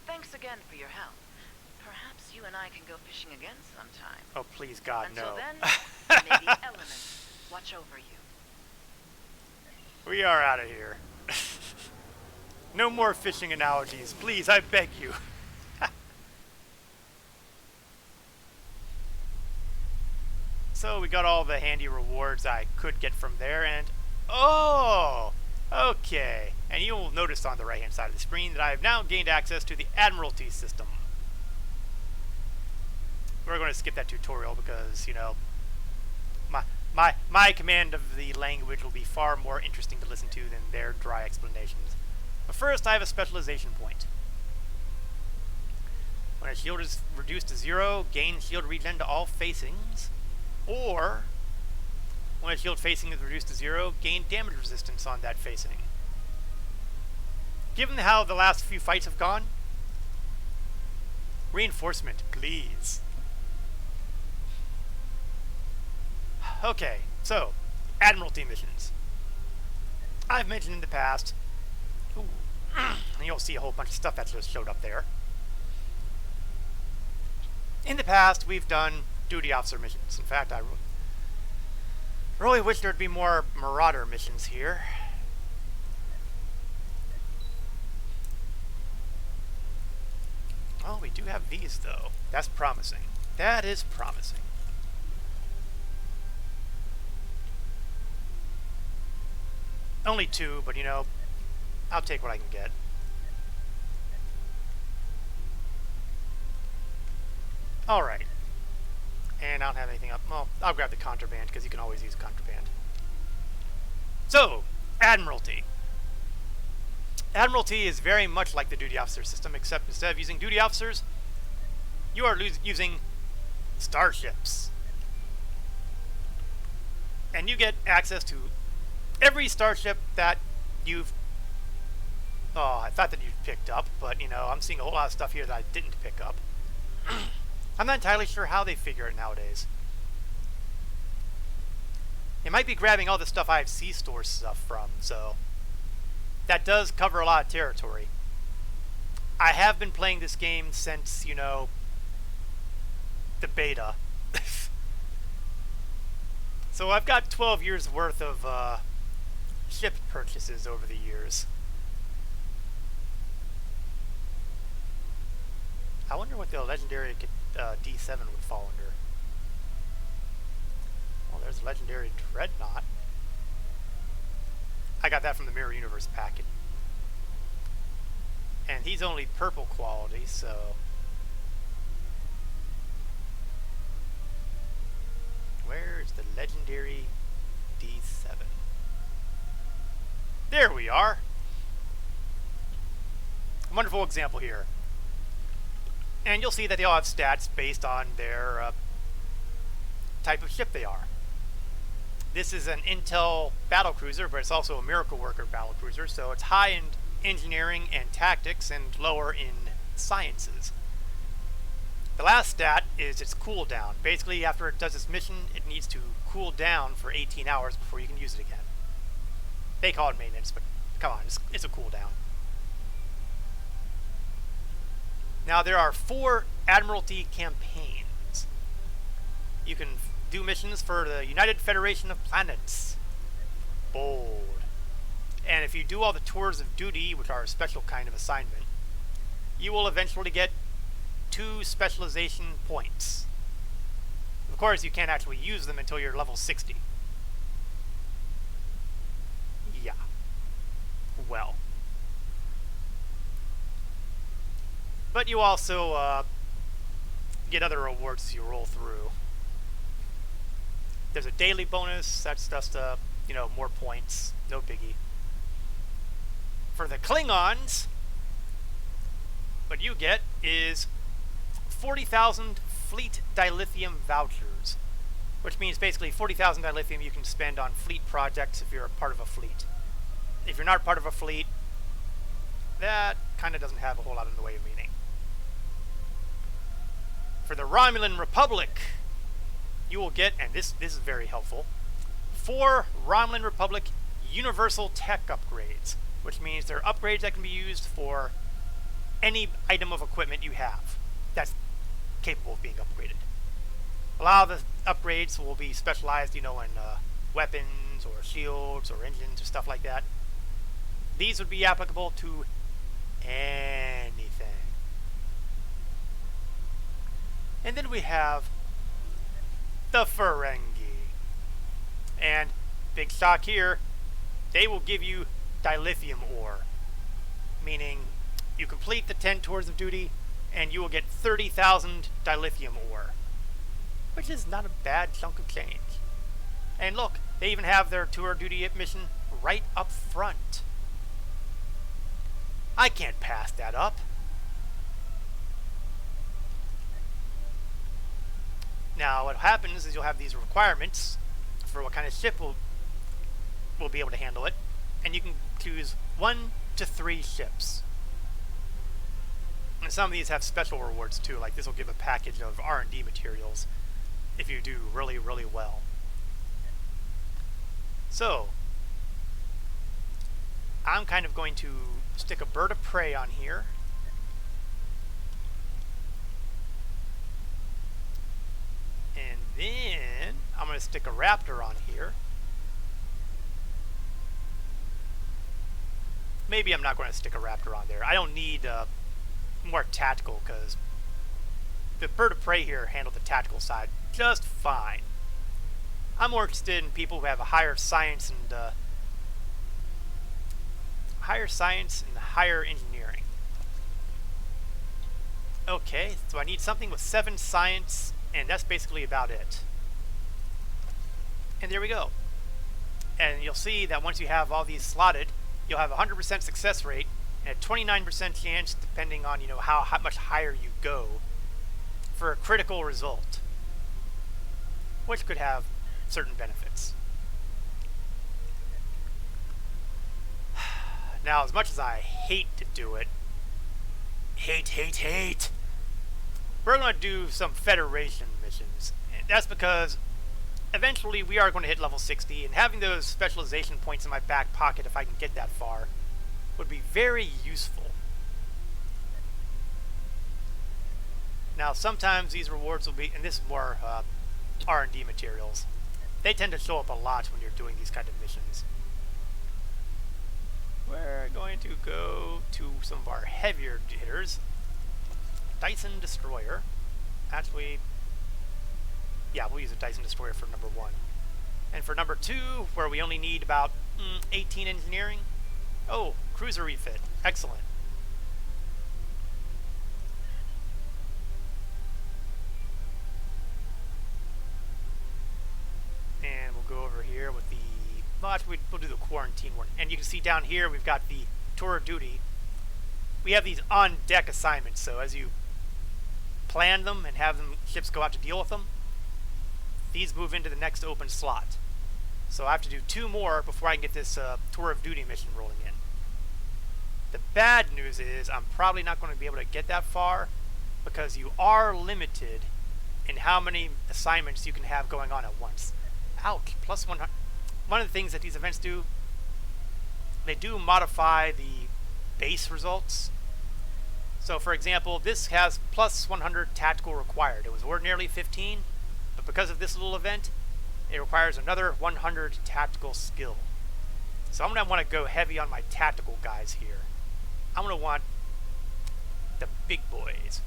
Thanks again for your help. Perhaps you and I can go fishing again sometime. Oh, please, God, Until no. then, may the elements watch over you. We are out of here. No more fishing analogies, please, I beg you. So we got all the handy rewards I could get from there, and oh, okay. And you'll notice on the right-hand side of the screen that I have now gained access to the Admiralty system. We're going to skip that tutorial because, you know, my command of the language will be far more interesting to listen to than their dry explanations. But first, I have a specialization point. When a shield is reduced to 0, gain shield regen to all facings. Or, when a shield facing is reduced to 0, gain damage resistance on that facing. Given how the last few fights have gone, reinforcement, please. Okay, so, Admiralty missions. I've mentioned in the past, and you'll see a whole bunch of stuff that just showed up there. In the past, we've done duty officer missions. In fact, I really wish there'd be more Marauder missions here. Oh, we do have these, though. That's promising. That is promising. Only 2, but you know, I'll take what I can get. Alright. And I don't have anything up. Well, I'll grab the contraband, because you can always use contraband. So, Admiralty. Admiralty is very much like the duty officer system, except instead of using duty officers, you are using starships. And you get access to every starship that you've... Oh, I thought that you've picked up, but, you know, I'm seeing a whole lot of stuff here that I didn't pick up. I'm not entirely sure how they figure it nowadays. It might be grabbing all the stuff I have C-store stuff from, so... That does cover a lot of territory. I have been playing this game since, you know, the beta. So I've got 12 years worth of ship purchases over the years. I wonder what the legendary D7 would fall under. Well, there's a legendary Dreadnought. I got that from the Mirror Universe packet. And he's only purple quality, so... Where's the legendary D7? There we are! A wonderful example here. And you'll see that they all have stats based on their type of ship they are. This is an Intel battlecruiser, but it's also a Miracle Worker battlecruiser, so it's high in engineering and tactics and lower in sciences. The last stat is its cooldown. Basically, after it does its mission, it needs to cool down for 18 hours before you can use it again. They call it maintenance, but come on, it's a cooldown. Now, there are 4 Admiralty campaigns. You can do missions for the United Federation of Planets. Bold. And if you do all the tours of duty, which are a special kind of assignment, you will eventually get 2 specialization points. Of course, you can't actually use them until you're level 60. Yeah. well. But you also get other rewards as you roll through. There's a daily bonus. That's just more points. No biggie. For the Klingons, what you get is 40,000 fleet dilithium vouchers, which means basically 40,000 dilithium you can spend on fleet projects if you're a part of a fleet. If you're not part of a fleet, that kind of doesn't have a whole lot in the way of meaning. For the Romulan Republic, you will get, and this is very helpful, 4 Romulan Republic universal tech upgrades, which means they're upgrades that can be used for any item of equipment you have that's capable of being upgraded. A lot of the upgrades will be specialized, in weapons or shields or engines or stuff like that. These would be applicable to anything. And then we have the Ferengi. And big shock here, they will give you dilithium ore, meaning you complete the 10 tours of duty and you will get 30,000 dilithium ore, which is not a bad chunk of change. And look, they even have their tour of duty mission right up front. I can't pass that up. Now what happens is you'll have these requirements for what kind of ship will be able to handle it, and you can choose 1 to 3 ships. And some of these have special rewards too, like this will give a package of R&D materials if you do really, really well. So, I'm kind of going to stick a bird of prey on here. And then I'm going to stick a raptor on here. Maybe I'm not going to stick a raptor on there. I don't need more tactical, because the bird of prey here handled the tactical side just fine. I'm more interested in people who have a higher science and higher engineering. Okay, so I need something with 7 science, and that's basically about it. And there we go. And you'll see that once you have all these slotted, you'll have a 100% success rate and a 29% chance, depending on how much higher you go, for a critical result, which could have certain benefits. Now, as much as I hate to do it, hate, we're going to do some Federation missions. And that's because eventually we are going to hit level 60, and having those specialization points in my back pocket, if I can get that far, would be very useful. Now, sometimes these rewards will be, and this is more R&D materials, they tend to show up a lot when you're doing these kind of missions. We're going to go to some of our heavier hitters. Dyson Destroyer. Actually, yeah, we'll use a Dyson Destroyer for number 1. And for number 2, where we only need about 18 engineering. Oh, cruiser refit. Excellent. And we'll go over here with the... Well, actually, we'll do the quarantine one. And you can see down here, we've got the tour of duty. We have these on-deck assignments, so as you plan them and have ships go out to deal with them, these move into the next open slot. So I have to do 2 more before I can get this tour of duty mission rolling in. The bad news is I'm probably not going to be able to get that far, because you are limited in how many assignments you can have going on at once. Ouch, plus 100. One of the things that these events do, they do modify the base results. So for example, this has plus 100 tactical required. It was ordinarily 15, but because of this little event, it requires another 100 tactical skill. So I'm going to want to go heavy on my tactical guys here. I'm going to want the big boys,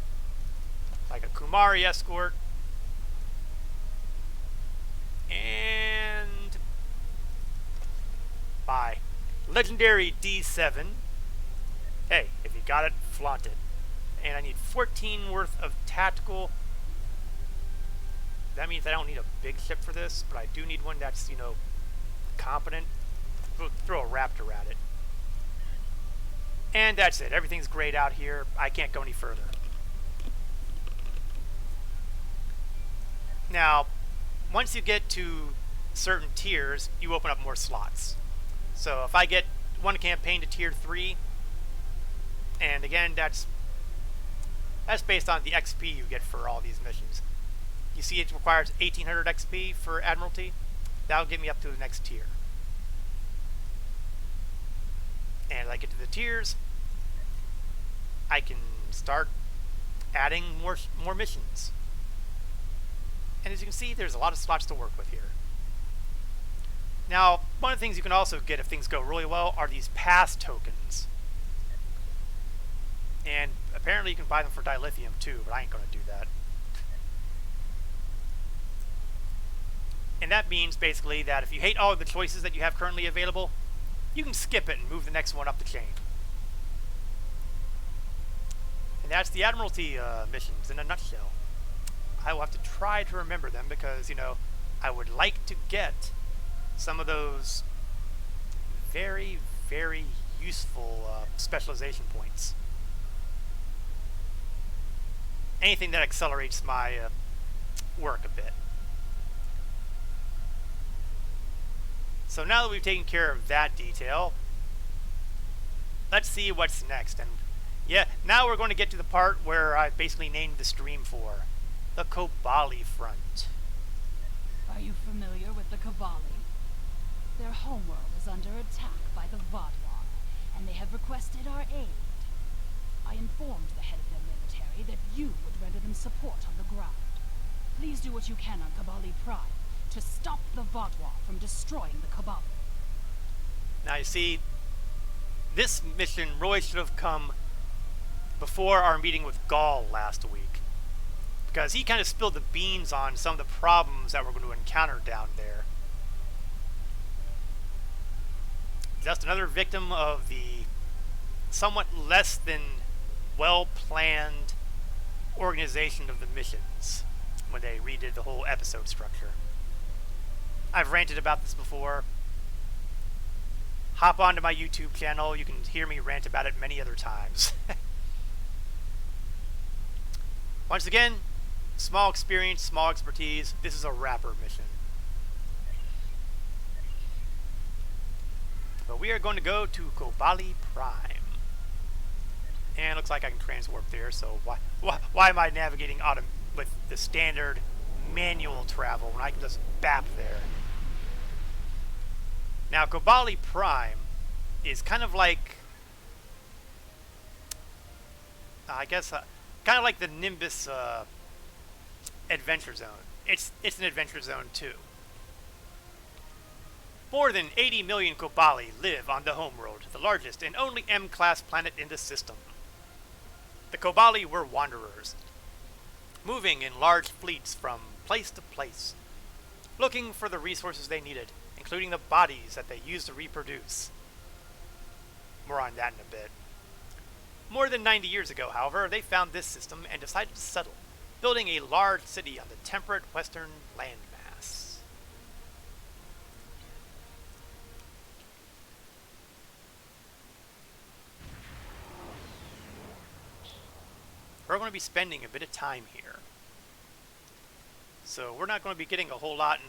like a Kumari escort, and by legendary D7. Hey, if you got it, flaunt it. And I need 14 worth of tactical. That means I don't need a big ship for this, but I do need one that's, you know, competent. We'll throw a Raptor at it. And that's it. Everything's grayed out here. I can't go any further. Now, once you get to certain tiers, you open up more slots. So if I get one campaign to tier 3, and again, that's based on the XP you get for all these missions. You see it requires 1800 XP for Admiralty. That'll get me up to the next tier. And as I get to the tiers, I can start adding more missions. And as you can see, there's a lot of slots to work with here. Now, one of the things you can also get if things go really well are these pass tokens. And apparently you can buy them for dilithium too, but I ain't going to do that. And that means basically that if you hate all of the choices that you have currently available, you can skip it and move the next one up the chain. And that's the Admiralty missions in a nutshell. I will have to try to remember them because, you know, I would like to get some of those very, very useful specialization points. Anything that accelerates my work a bit. So now that we've taken care of that detail, let's see what's next. And yeah, now we're going to get to the part where I basically named the stream for. The Kobali front. Are you familiar with the Kobali? Their homeworld is under attack by the Vodwar, and they have requested our aid. I informed the head of their military that you would render them support on the ground. Please do what you can on Kobali Prime to stop the Vodwar from destroying the Kobali. Now you see, this mission really should have come before our meeting with Gaul last week. Because he kind of spilled the beans on some of the problems that we're going to encounter down there. Just another victim of the somewhat less than well-planned organization of the missions when they redid the whole episode structure. I've ranted about this before. Hop onto my YouTube channel. You can hear me rant about it many other times. Once again, small experience, small expertise. This is a rapper mission. But we are going to go to Kobali Prime. And it looks like I can transwarp there, so why am I navigating with the standard manual travel when I can just bap there? Now, Kobali Prime is kind of like, I guess, kind of like the Nimbus Adventure Zone. It's an adventure zone too. More than 80 million Kobali live on the homeworld, the largest and only M-class planet in the system. The Kobali were wanderers, moving in large fleets from place to place, looking for the resources they needed, including the bodies that they used to reproduce. More on that in a bit. More than 90 years ago, however, they found this system and decided to settle, building a large city on the temperate western landmass. We're going to be spending a bit of time here. So we're not going to be getting a whole lot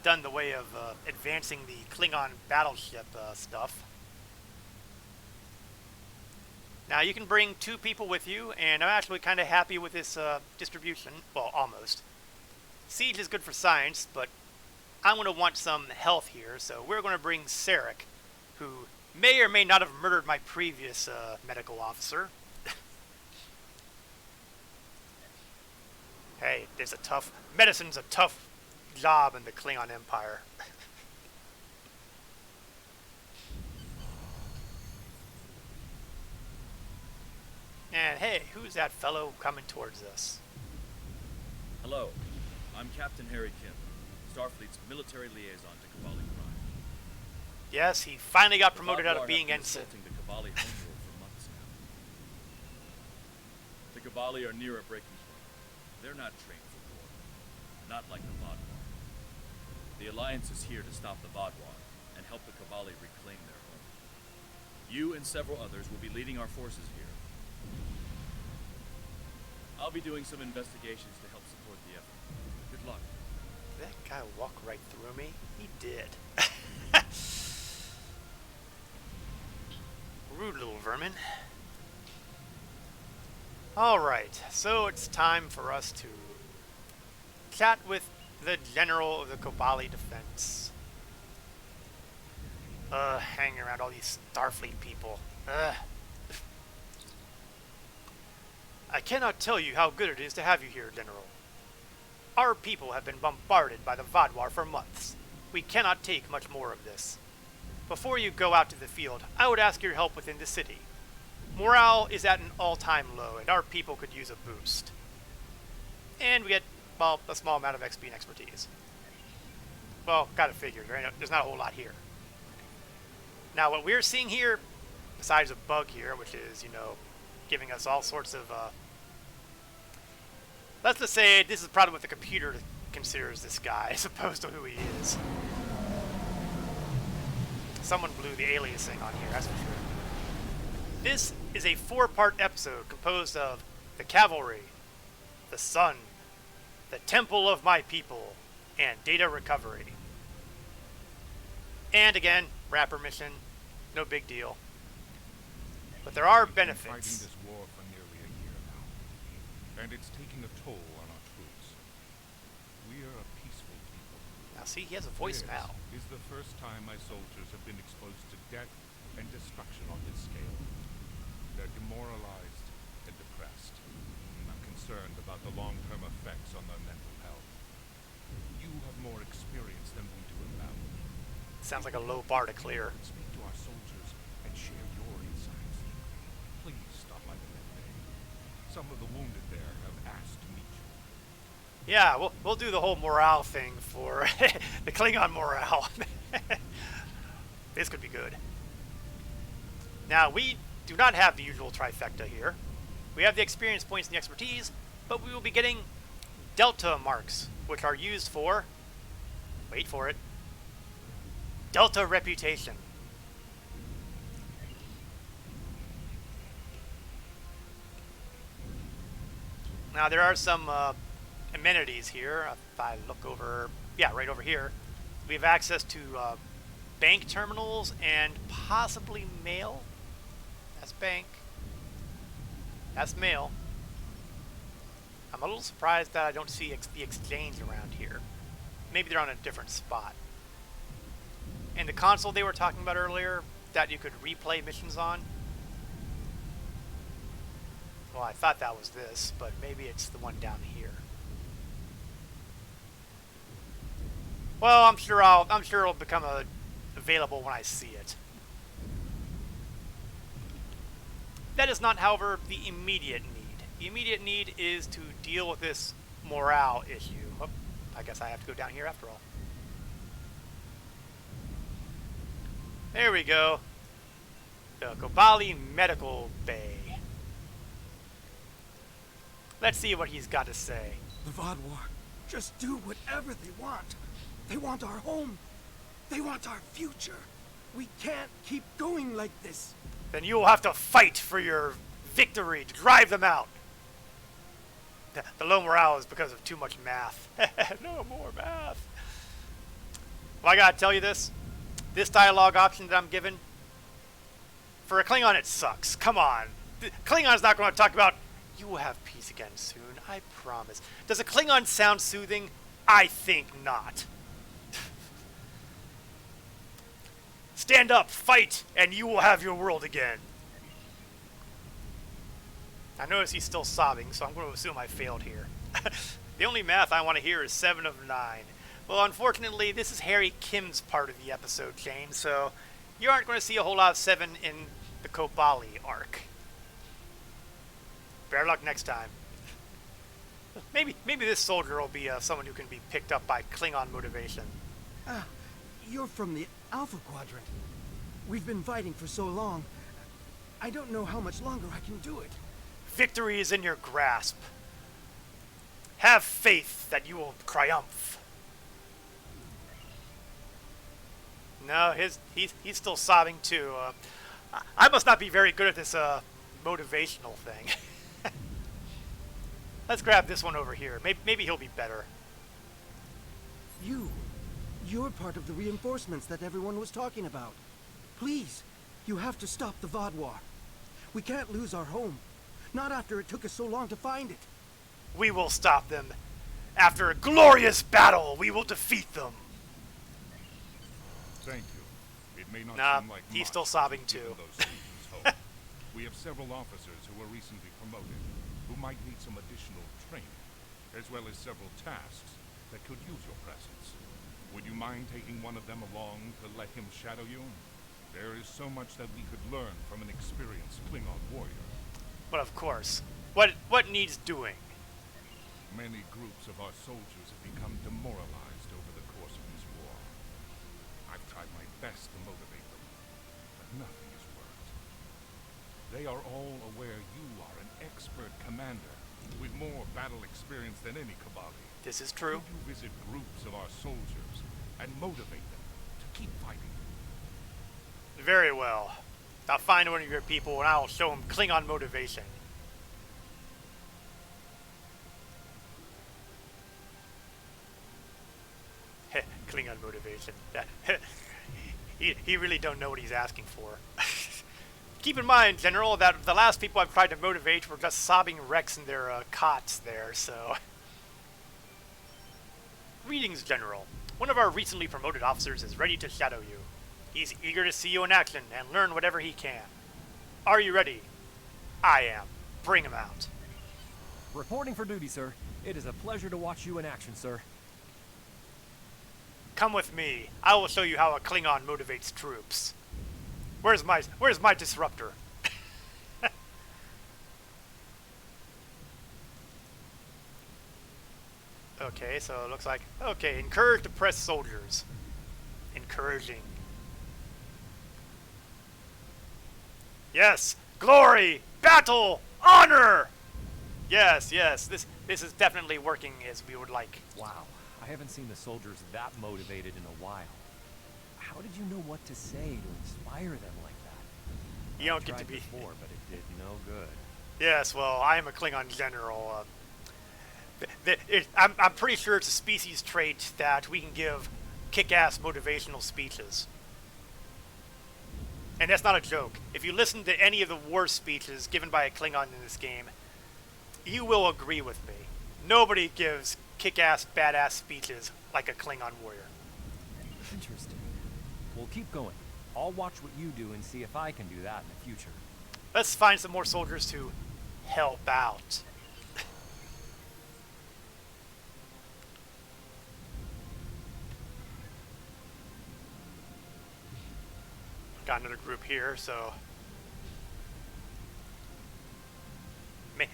done in the way of advancing the Klingon battleship stuff. Now you can bring 2 people with you, and I'm actually kind of happy with this distribution. Well, almost. Siege is good for science, but I'm going to want some health here, so we're going to bring Sarek, who may or may not have murdered my previous medical officer. Hey, medicine's a tough job in the Klingon Empire. And hey, who's that fellow coming towards us? Hello, I'm Captain Harry Kim, Starfleet's military liaison to Kobali Prime. Yes, he finally got The promoted out Vodwar of being have been ensign. assaulting the Kobali homeworld for months now. The Kobali are near a breaking point. They're not trained for war. Not like the Vodwar. The Alliance is here to stop the Vodwar and help the Kobali reclaim their home. You and several others will be leading our forces here. I'll be doing some investigations to help support the effort. Good luck. Did that guy walk right through me? He did. Rude little vermin. Alright, so it's time for us to chat with the General of the Kobali Defense. Hanging around all these Starfleet people. I cannot tell you how good it is to have you here, General. Our people have been bombarded by the Vodwar for months. We cannot take much more of this. Before you go out to the field, I would ask your help within the city. Morale is at an all-time low, and our people could use a boost. And we get, well, a small amount of XP and expertise. Well, gotta figure, right? There's not a whole lot here. Now, what we're seeing here, besides a bug here, which is, you know, giving us all sorts of, let's just say this is probably what the computer considers this guy, as opposed to who he is. Someone blew the aliasing on here, that's for sure. This is a 4-part episode composed of the cavalry, the sun, the temple of my people, and data recovery. And again, rapper mission, no big deal. But there are We've been fighting benefits. this war for nearly a year now, and it's taking a toll on our troops. We are a peaceful people. Now see, he has a This voicemail. is the first time my soldiers have been exposed to death and destruction on this scale. They're demoralized and depressed. I'm concerned about the long-term effects on their mental health. You have more experience than we do in battle. Sounds like a low bar to clear. Speak to our soldiers and share your insights. Please stop by the medbay. Some of the wounded there have asked to meet you. Yeah, we'll do the whole morale thing for the Klingon morale. This could be good. Now, we do not have the usual trifecta here. We have the experience points and the expertise, but we will be getting Delta marks, which are used for, wait for it, Delta reputation. Now, there are some amenities here. If I look over, yeah, right over here, we have access to bank terminals and possibly mail. That's bank. That's mail. I'm a little surprised that I don't see the exchange around here. Maybe they're on a different spot. And the console they were talking about earlier, that you could replay missions on. Well, I thought that was this, but maybe it's the one down here. Well, I'm sure it'll become available when I see it. That is not, however, the immediate need. The immediate need is to deal with this morale issue. Oh, I guess I have to go down here after all. There we go. The Kobali Medical Bay. Let's see what he's got to say. The Vodwar just do whatever they want. They want our home. They want our future. We can't keep going like this. Then you will have to fight for your victory to drive them out. The low morale is because of too much math. No more math. Well, I gotta tell you this. This dialogue option that I'm given, for a Klingon it sucks. Come on. Klingon's not going to talk about, you will have peace again soon, I promise. Does a Klingon sound soothing? I think not. Stand up, fight, and you will have your world again. I notice he's still sobbing, so I'm going to assume I failed here. The only math I want to hear is 7 of 9. Well, unfortunately, this is Harry Kim's part of the episode chain, so you aren't going to see a whole lot of 7 in the Kobali arc. Better luck next time. Maybe this soldier will be someone who can be picked up by Klingon motivation. You're from the Alpha Quadrant. We've been fighting for so long. I don't know how much longer I can do it. Victory is in your grasp. Have faith that you will triumph. No, he's still sobbing too. I must not be very good at this motivational thing. Let's grab this one over here. Maybe he'll be better. You're part of the reinforcements that everyone was talking about. Please, you have to stop the VOD war. We can't lose our home. Not after it took us so long to find it. We will stop them. After a glorious battle, we will defeat them. Thank you. It may not Nah, seem like he's much, still sobbing given too. those reasons, hope. We have several officers who were recently promoted, who might need some additional training, as well as several tasks that could use your presence. Would you mind taking one of them along to let him shadow you? There is so much that we could learn from an experienced Klingon warrior. But of course, what needs doing? Many groups of our soldiers have become demoralized over the course of this war. I've tried my best to motivate them, but nothing has worked. They are all aware you are an expert commander with more battle experience than any Kobali. This is true. Could you visit groups of our soldiers and motivate them to keep fighting? Very well. I'll find one of your people and I'll show him Klingon motivation. Klingon motivation. He really don't know what he's asking for. Keep in mind, General, that the last people I've tried to motivate were just sobbing wrecks in their cots there, so... Greetings, General. One of our recently promoted officers is ready to shadow you. He's eager to see you in action and learn whatever he can. Are you ready? I am. Bring him out. Reporting for duty, sir. It is a pleasure to watch you in action, sir. Come with me. I will show you how a Klingon motivates troops. Where's my disruptor? Okay, so it looks like... Okay, encourage depressed soldiers. Encouraging. Yes! Glory! Battle! Honor! Yes, yes, this is definitely working as we would like. Wow, I haven't seen the soldiers that motivated in a while. How did you know what to say to inspire them like that? You don't get to be... before, but it did no good. Yes, well, I am a Klingon general. I'm pretty sure it's a species trait that we can give kick-ass motivational speeches. And that's not a joke. If you listen to any of the war speeches given by a Klingon in this game, you will agree with me. Nobody gives kick-ass, badass speeches like a Klingon warrior. Interesting. Well, keep going. I'll watch what you do and see if I can do that in the future. Let's find some more soldiers to help out. Got another group here, so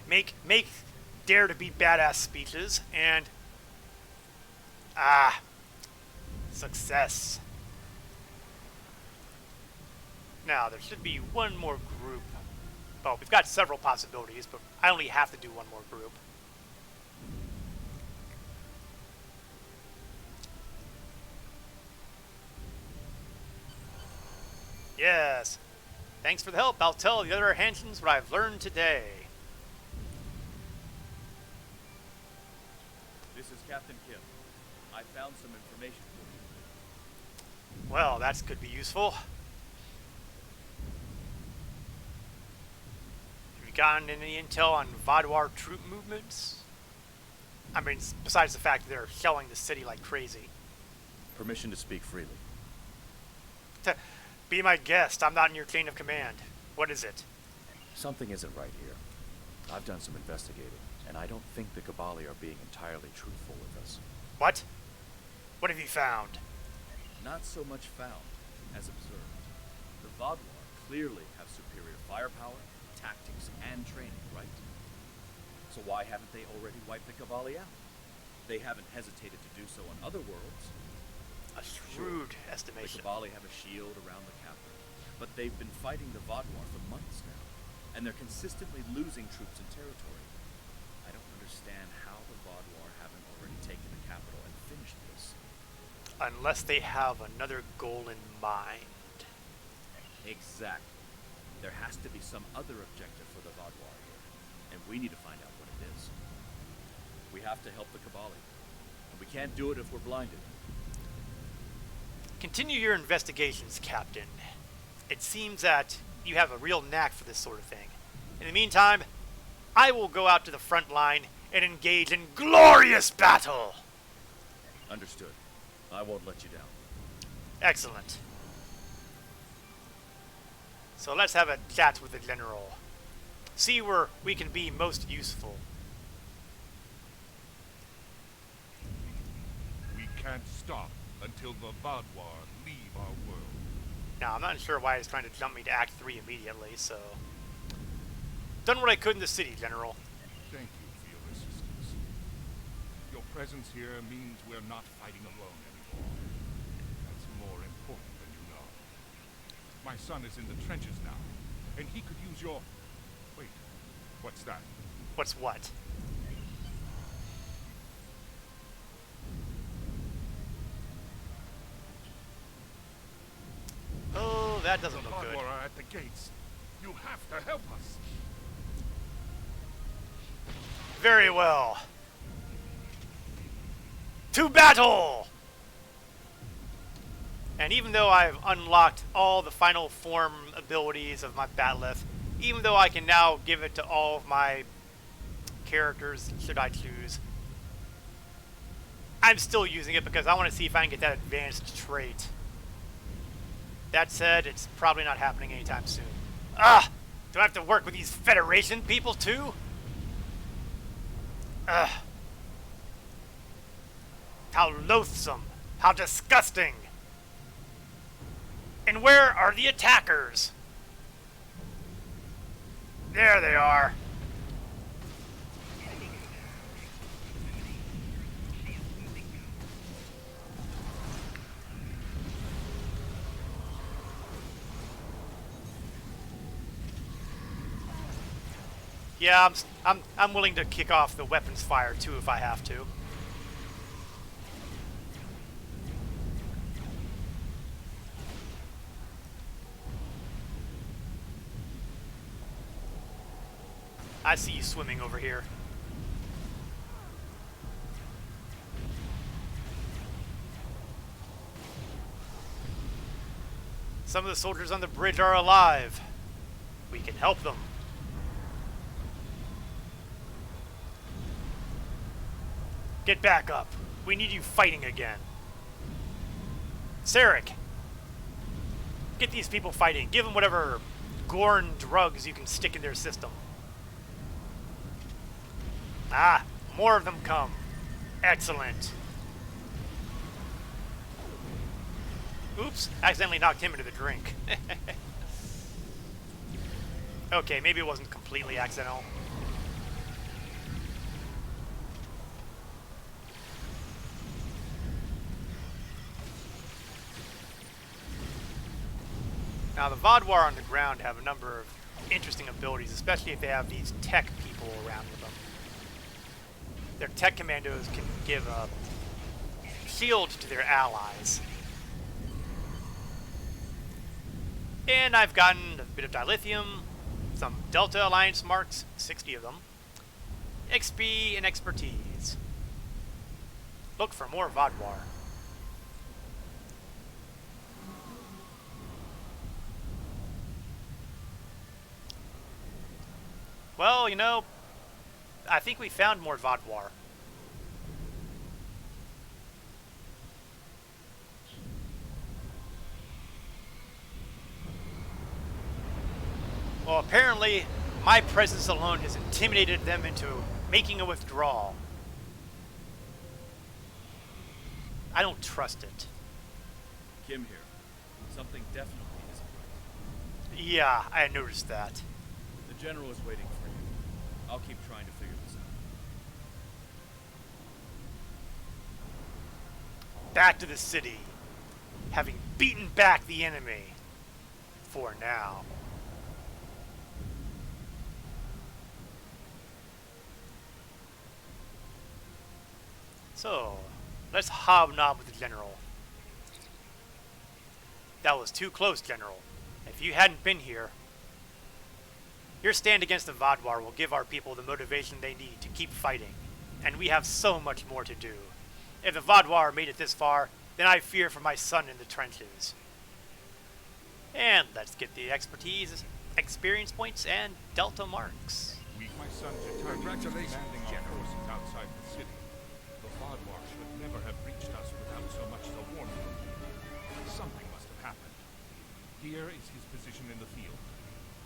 make dare to be badass speeches and success. Now there should be one more group. Well, we've got several possibilities, but I only have to do one more group. Yes. Thanks for the help. I'll tell the other Hansons what I've learned today. This is Captain Kim. I found some information for you. Well, that could be useful. Have you gotten any intel on Vodwar troop movements? I mean, besides the fact that they're shelling the city like crazy. Permission to speak freely. Be my guest. I'm not in your chain of command. What is it? Something isn't right here. I've done some investigating, and I don't think the Kobali are being entirely truthful with us. What? What have you found? Not so much found, as observed. The Vodwar clearly have superior firepower, tactics, and training, right? So why haven't they already wiped the Kobali out? They haven't hesitated to do so on other worlds. A shrewd estimation. The Kobali have a shield around the capital, but they've been fighting the Vodwar for months now, and they're consistently losing troops and territory. I don't understand how the Vodwar haven't already taken the capital and finished this. Unless they have another goal in mind. Exactly. There has to be some other objective for the Vodwar here, and we need to find out what it is. We have to help the Kobali, and we can't do it if we're blinded. Continue your investigations, Captain. It seems that you have a real knack for this sort of thing. In the meantime, I will go out to the front line and engage in glorious battle! Understood. I won't let you down. Excellent. So let's have a chat with the General. See where we can be most useful. We can't stop until the Vadwar leave our world. Now, I'm not sure why he's trying to jump me to Act 3 immediately, so... Done what I could in the city, General. Thank you for your assistance. Your presence here means we're not fighting alone anymore. That's more important than you know. My son is in the trenches now, and he could use your... Wait, what's that? What's what? Oh, that doesn't The look good. Vadwar are at the gates. You have to help us. Very well. To battle! And even though I've unlocked all the final form abilities of my Bat'leth, even though I can now give it to all of my characters, should I choose, I'm still using it because I want to see if I can get that advanced trait. That said, it's probably not happening anytime soon. Ah! Do I have to work with these Federation people too? Ugh. How loathsome. How disgusting. And where are the attackers? There they are. Yeah, I'm willing to kick off the weapons fire too if I have to. I see you swimming over here. Some of the soldiers on the bridge are alive. We can help them. Get back up. We need you fighting again. Sarek, get these people fighting. Give them whatever Gorn drugs you can stick in their system. Ah, more of them come. Excellent. Oops, accidentally knocked him into the drink. Okay, maybe it wasn't completely accidental. Now, the Vodwar on the ground have a number of interesting abilities, especially if they have these tech people around with them. Their tech commandos can give a shield to their allies. And I've gotten a bit of dilithium, some Delta Alliance marks, 60 of them, XP and expertise. Look for more Vodwar. Well, you know, I think we found more Vodwar. Well, apparently, my presence alone has intimidated them into making a withdrawal. I don't trust it. Kim here. Something definitely isn't right. Yeah, I noticed that. The General is waiting for you. I'll keep trying to figure this out. Back to the city. having beaten back the enemy. For now. So, let's hobnob with the General. That was too close, General. If you hadn't been here, your stand against the Vaadwaur will give our people the motivation they need to keep fighting. And we have so much more to do. If the Vaadwaur made it this far, then I fear for my son in the trenches. And let's get the expertise, experience points, and Delta marks. My son's congratulations, General. Outside the city. The Vaadwaur should never have reached us without so much as a warning. Something must have happened. Here is his position in the field.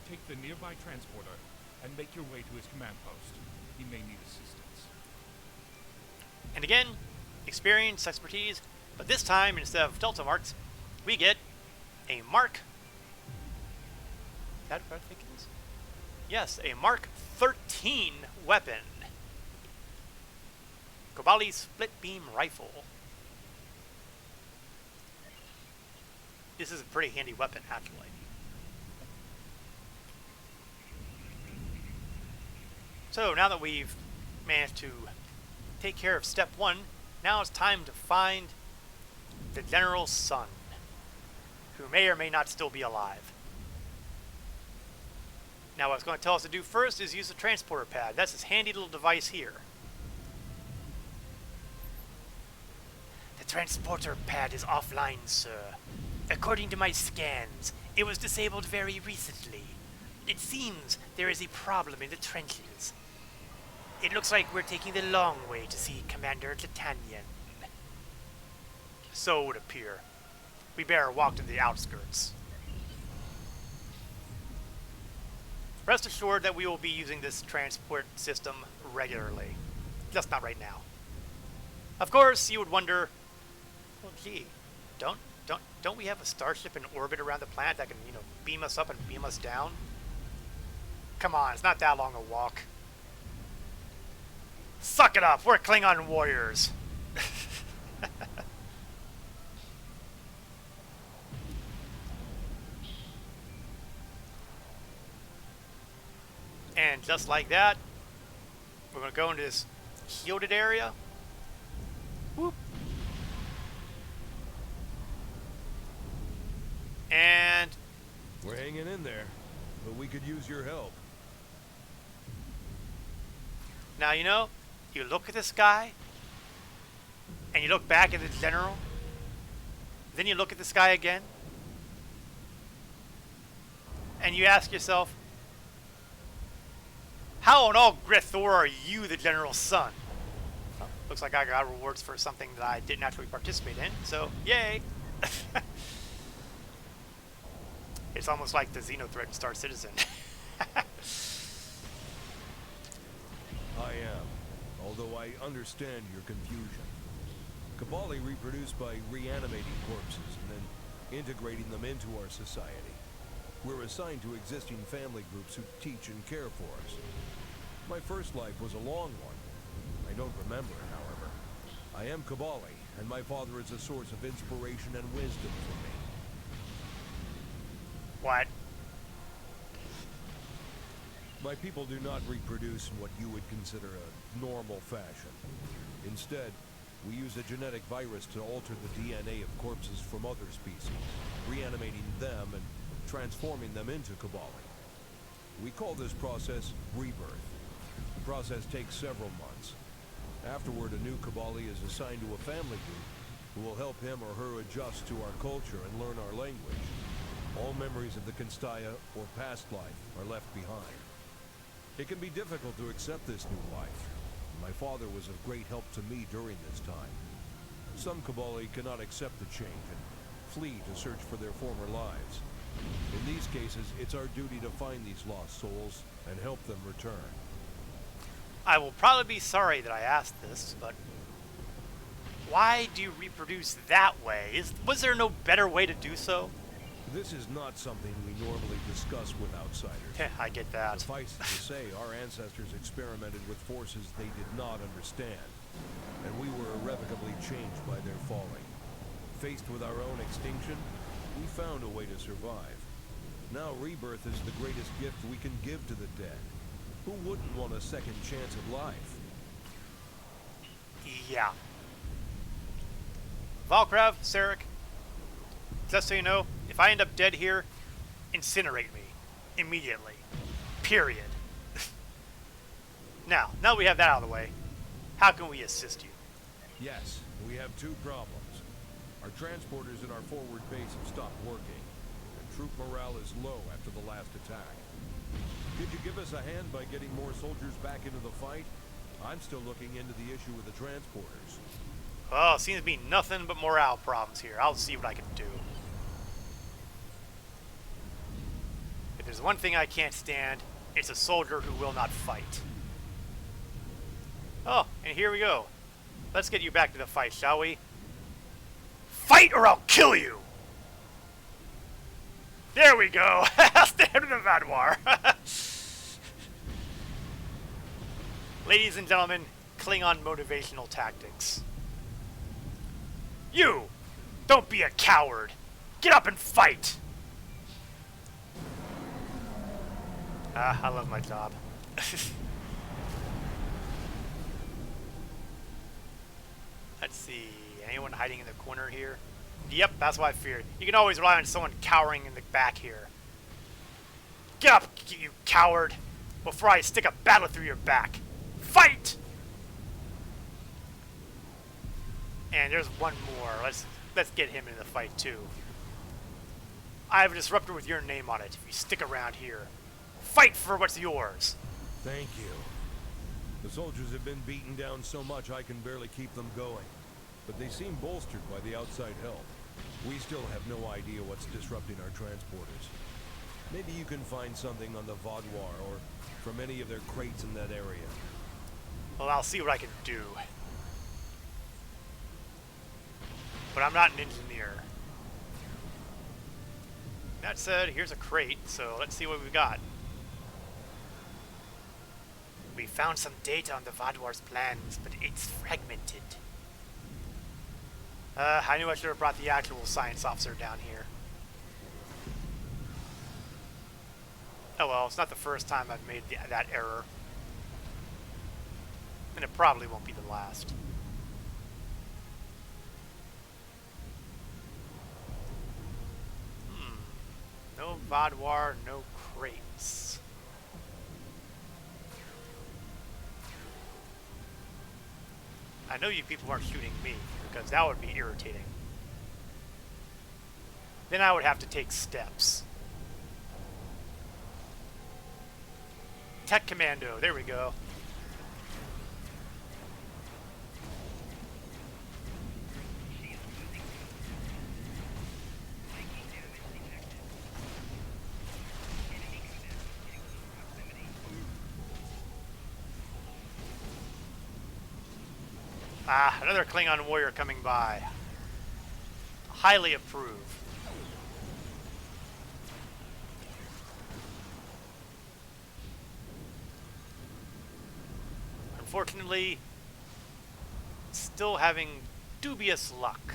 Take the nearby transporter and make your way to his command post. He may need assistance. And again, experience, expertise, but this time, instead of Delta marks, we get a Mark. Is that what I think it is? Yes, a Mark 13 weapon. Kobali split beam rifle. This is a pretty handy weapon, actually. So now that we've managed to take care of step 1, now it's time to find the General's son, who may or may not still be alive. Now what it's going to tell us to do first is use the transporter pad. That's this handy little device here. The transporter pad is offline, sir. According to my scans, it was disabled very recently. It seems there is a problem in the trenches. It looks like we're taking the long way to see Commander Titanian. So it would appear. We better walk to the outskirts. Rest assured that we will be using this transport system regularly. Just not right now. Of course, you would wonder, well, gee, don't we have a starship in orbit around the planet that can, beam us up and beam us down? Come on, it's not that long a walk. Suck it up, we're Klingon warriors. And just like that, we're going to go into this shielded area. Whoop. And we're hanging in there, but we could use your help. now, you look at this guy, and you look back at the General, then you look at this guy again, and you ask yourself, how on all Grithor are you the General's son? Well, looks like I got rewards for something that I didn't actually participate in, so yay! It's almost like the Xenothreat in Star Citizen. I am, although I understand your confusion. Kobali reproduce by reanimating corpses and then integrating them into our society. We're assigned to existing family groups who teach and care for us. My first life was a long one. I don't remember it, however. I am Kobali, and my father is a source of inspiration and wisdom for me. What? My people do not reproduce in what you would consider a normal fashion. Instead, we use a genetic virus to alter the DNA of corpses from other species, reanimating them and transforming them into Kobali. We call this process rebirth. The process takes several months. Afterward, a new Kobali is assigned to a family group who will help him or her adjust to our culture and learn our language. All memories of the Constaya or past life are left behind. It can be difficult to accept this new life. My father was of great help to me during this time. Some Kobali cannot accept the change and flee to search for their former lives. In these cases, it's our duty to find these lost souls and help them return. I will probably be sorry that I asked this, but why do you reproduce that way? Was there no better way to do so? This is not something we normally discuss with outsiders. I get that. Suffice it to say, our ancestors experimented with forces they did not understand, and we were irrevocably changed by their falling. Faced with our own extinction, we found a way to survive. Now rebirth is the greatest gift we can give to the dead. Who wouldn't want a second chance at life? Yeah. Valkrav, Sarek, just so you know, if I end up dead here, incinerate me. Immediately. Period. Now we have that out of the way, how can we assist you? Yes, we have two problems. Our transporters in our forward base have stopped working, and troop morale is low after the last attack. Could you give us a hand by getting more soldiers back into the fight? I'm still looking into the issue with the transporters. Oh, seems to be nothing but morale problems here. I'll see what I can do. If there's one thing I can't stand, it's a soldier who will not fight. Oh, and here we go. Let's get you back to the fight, shall we? Fight or I'll kill you! There we go! Stand in the Vadwar! Ladies and gentlemen, Klingon motivational tactics. You! Don't be a coward! Get up and fight! I love my job. Let's see, anyone hiding in the corner here? Yep, that's what I feared. You can always rely on someone cowering in the back here. Get up, you coward, before I stick a battle through your back. Fight! And there's one more. Let's get him in the fight too. I have a disruptor with your name on it. If you stick around here, fight for what's yours. Thank you. The soldiers have been beaten down so much I can barely keep them going. But they seem bolstered by the outside help. We still have no idea what's disrupting our transporters. Maybe you can find something on the Vadwar or from any of their crates in that area. Well, I'll see what I can do. But I'm not an engineer. That said, here's a crate, so let's see what we've got. We found some data on the Vadwar's plans, but it's fragmented. I knew I should have brought the actual science officer down here. Oh well, it's not the first time I've made that error. And it probably won't be the last. No Vadwar, no crates. I know you people aren't shooting me, because that would be irritating. Then I would have to take steps. Tech Commando, there we go. Ah, another Klingon warrior coming by. Highly approve. Unfortunately, still having dubious luck.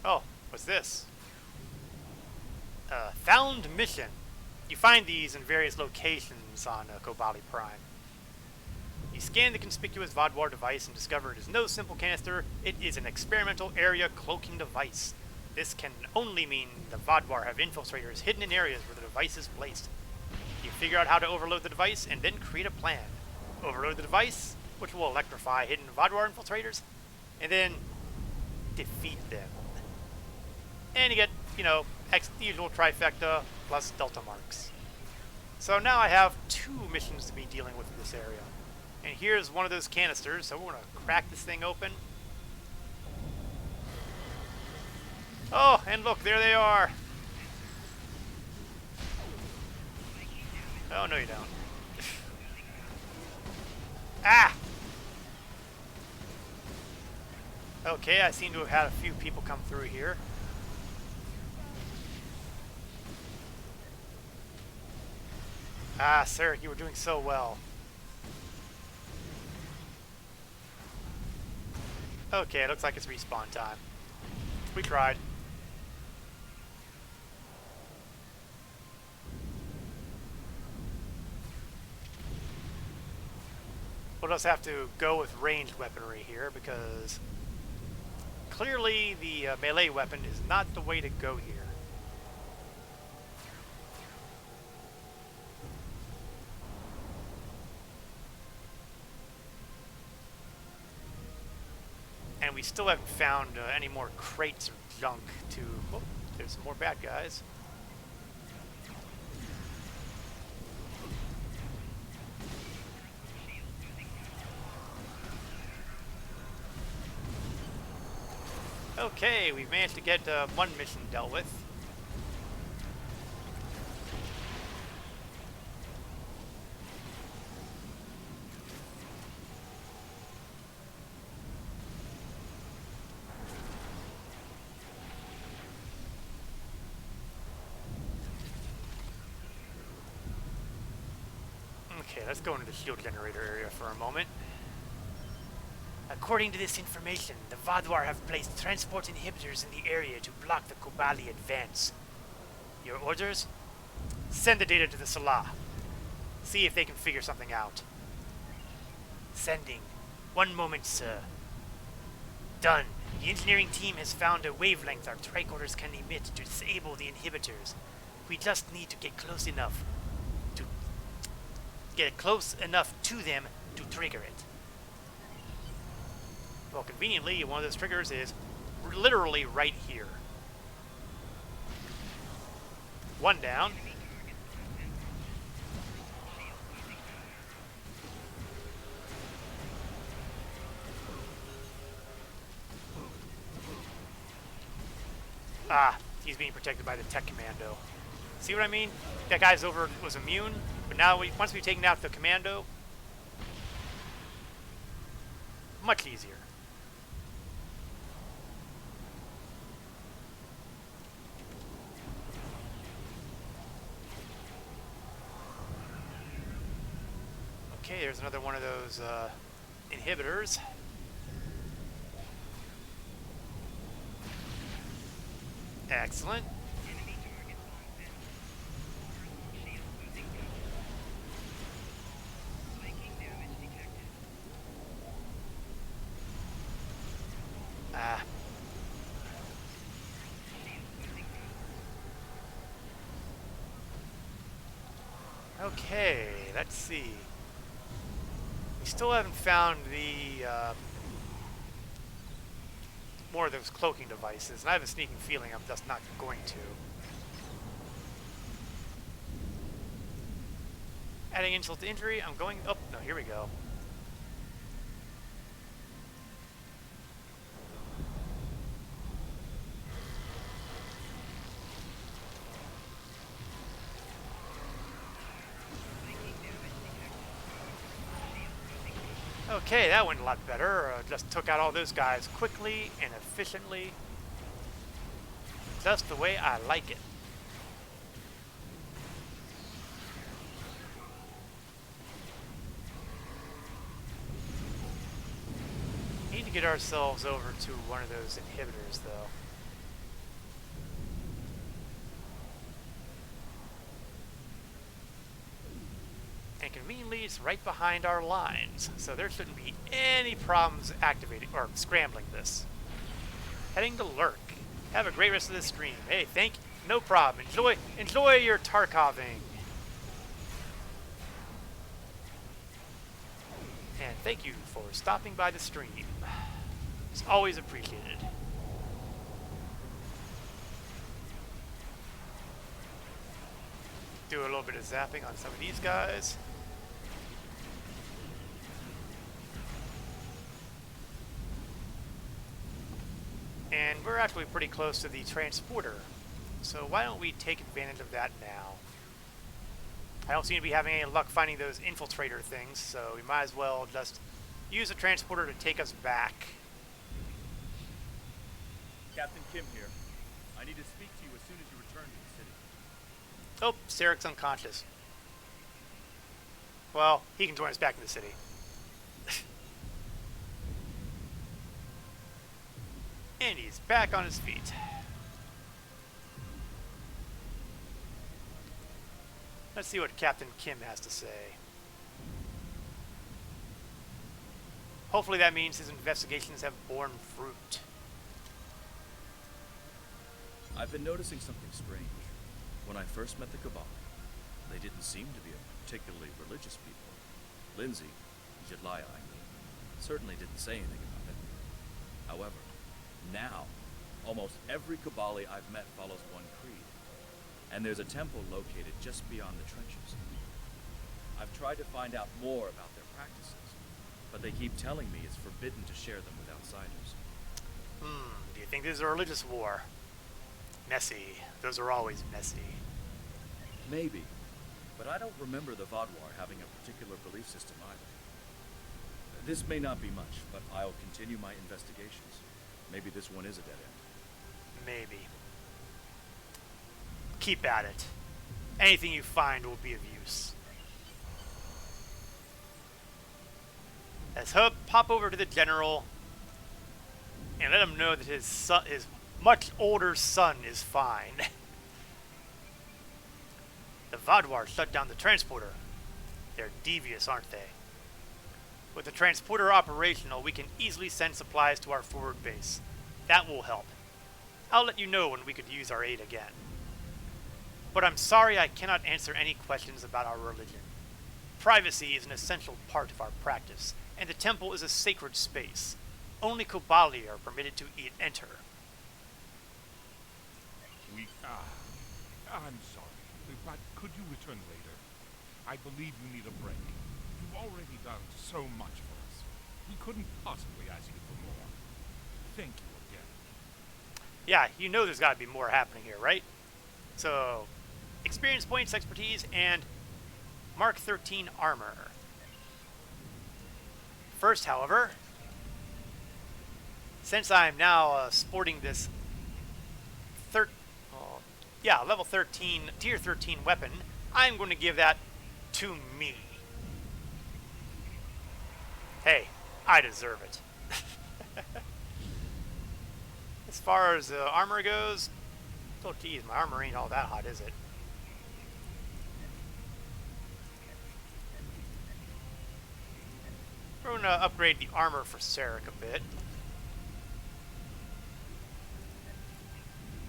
Oh, what's this? Found mission. You find these in various locations on Kobali Prime. You scan the conspicuous Vadwar device and discover it is no simple canister, it is an experimental area cloaking device. This can only mean the Vadwar have infiltrators hidden in areas where the device is placed. You figure out how to overload the device and then create a plan. Overload the device, which will electrify hidden Vadwar infiltrators, and then defeat them. And you get, you know, the usual trifecta plus delta marks. So now I have 2 missions to be dealing with in this area. And here's one of those canisters, so we're going to crack this thing open. Oh, and look, there they are. Oh, no you don't. Ah! Okay, I seem to have had a few people come through here. Ah, Sarek, you were doing so well. Okay, it looks like it's respawn time. We tried. We'll just have to go with ranged weaponry here because clearly the melee weapon is not the way to go here. And we still haven't found any more crates or junk to... Oh, there's some more bad guys. Okay, we've managed to get one mission dealt with. Okay, let's go into the shield generator area for a moment. According to this information, the Vadwar have placed transport inhibitors in the area to block the Kobali advance. Your orders? Send the data to the Salah. See if they can figure something out. Sending. One moment, sir. Done. The engineering team has found a wavelength our tricorders can emit to disable the inhibitors. We just need to get close enough to them to trigger it. Well, conveniently, one of those triggers is literally right here. One down. Ah, he's being protected by the tech commando. See what I mean? That guy's was immune, but now once we've taken out the commando, much easier. Okay, there's another one of those inhibitors. Excellent. Ah. Okay, let's see. We still haven't found the more of those cloaking devices, and I have a sneaking feeling I'm just not going to. Adding insult to injury, I'm going... Oh, no, here we go. Okay, that went a lot better. Just took out all those guys quickly and efficiently. Just the way I like it. Need to get ourselves over to one of those inhibitors, though. And conveniently, it's right behind our lines, so there shouldn't be any problems activating or scrambling this. Heading to Lurk. Have a great rest of the stream. Hey, no problem. Enjoy your Tarkoving. And thank you for stopping by the stream. It's always appreciated. Do a little bit of zapping on some of these guys. And we're actually pretty close to the transporter, so why don't we take advantage of that now? I don't seem to be having any luck finding those infiltrator things, so we might as well just use the transporter to take us back. Captain Kim here. I need to speak to you as soon as you return to the city. Oh, Sarek's unconscious. Well, he can join us back in the city. And he's back on his feet. Let's see what Captain Kim has to say. Hopefully that means his investigations have borne fruit. I've been noticing something strange. When I first met the Kobali, they didn't seem to be a particularly religious people. Lindsay, Jedliah I mean, certainly didn't say anything about it. However, now, almost every Kobali I've met follows one creed. And there's a temple located just beyond the trenches. I've tried to find out more about their practices, but they keep telling me it's forbidden to share them with outsiders. Do you think this is a religious war? Messy. Those are always messy. Maybe, but I don't remember the Vodwar having a particular belief system either. This may not be much, but I'll continue my investigations. Maybe this one is a dead end. Maybe. Keep at it. Anything you find will be of use. Let's pop over to the general and let him know that his son, his much older son, is fine. The Vodwar shut down the transporter. They're devious, aren't they? With the transporter operational, we can easily send supplies to our forward base. That will help. I'll let you know when we could use our aid again. But I'm sorry I cannot answer any questions about our religion. Privacy is an essential part of our practice, and the temple is a sacred space. Only Kobali are permitted to enter. I'm sorry, but could you return later? I believe you need a break. You've already done so much for us. We couldn't possibly ask you for more. Thank you again. Yeah, you know there's got to be more happening here, right? So, experience points, expertise, and Mark 13 armor. First, however, since I'm now sporting this level 13, tier 13 weapon, I'm going to give that to me. Hey, I deserve it. As far as armor goes, oh geez, my armor ain't all that hot, is it? We're going to upgrade the armor for Sarek a bit.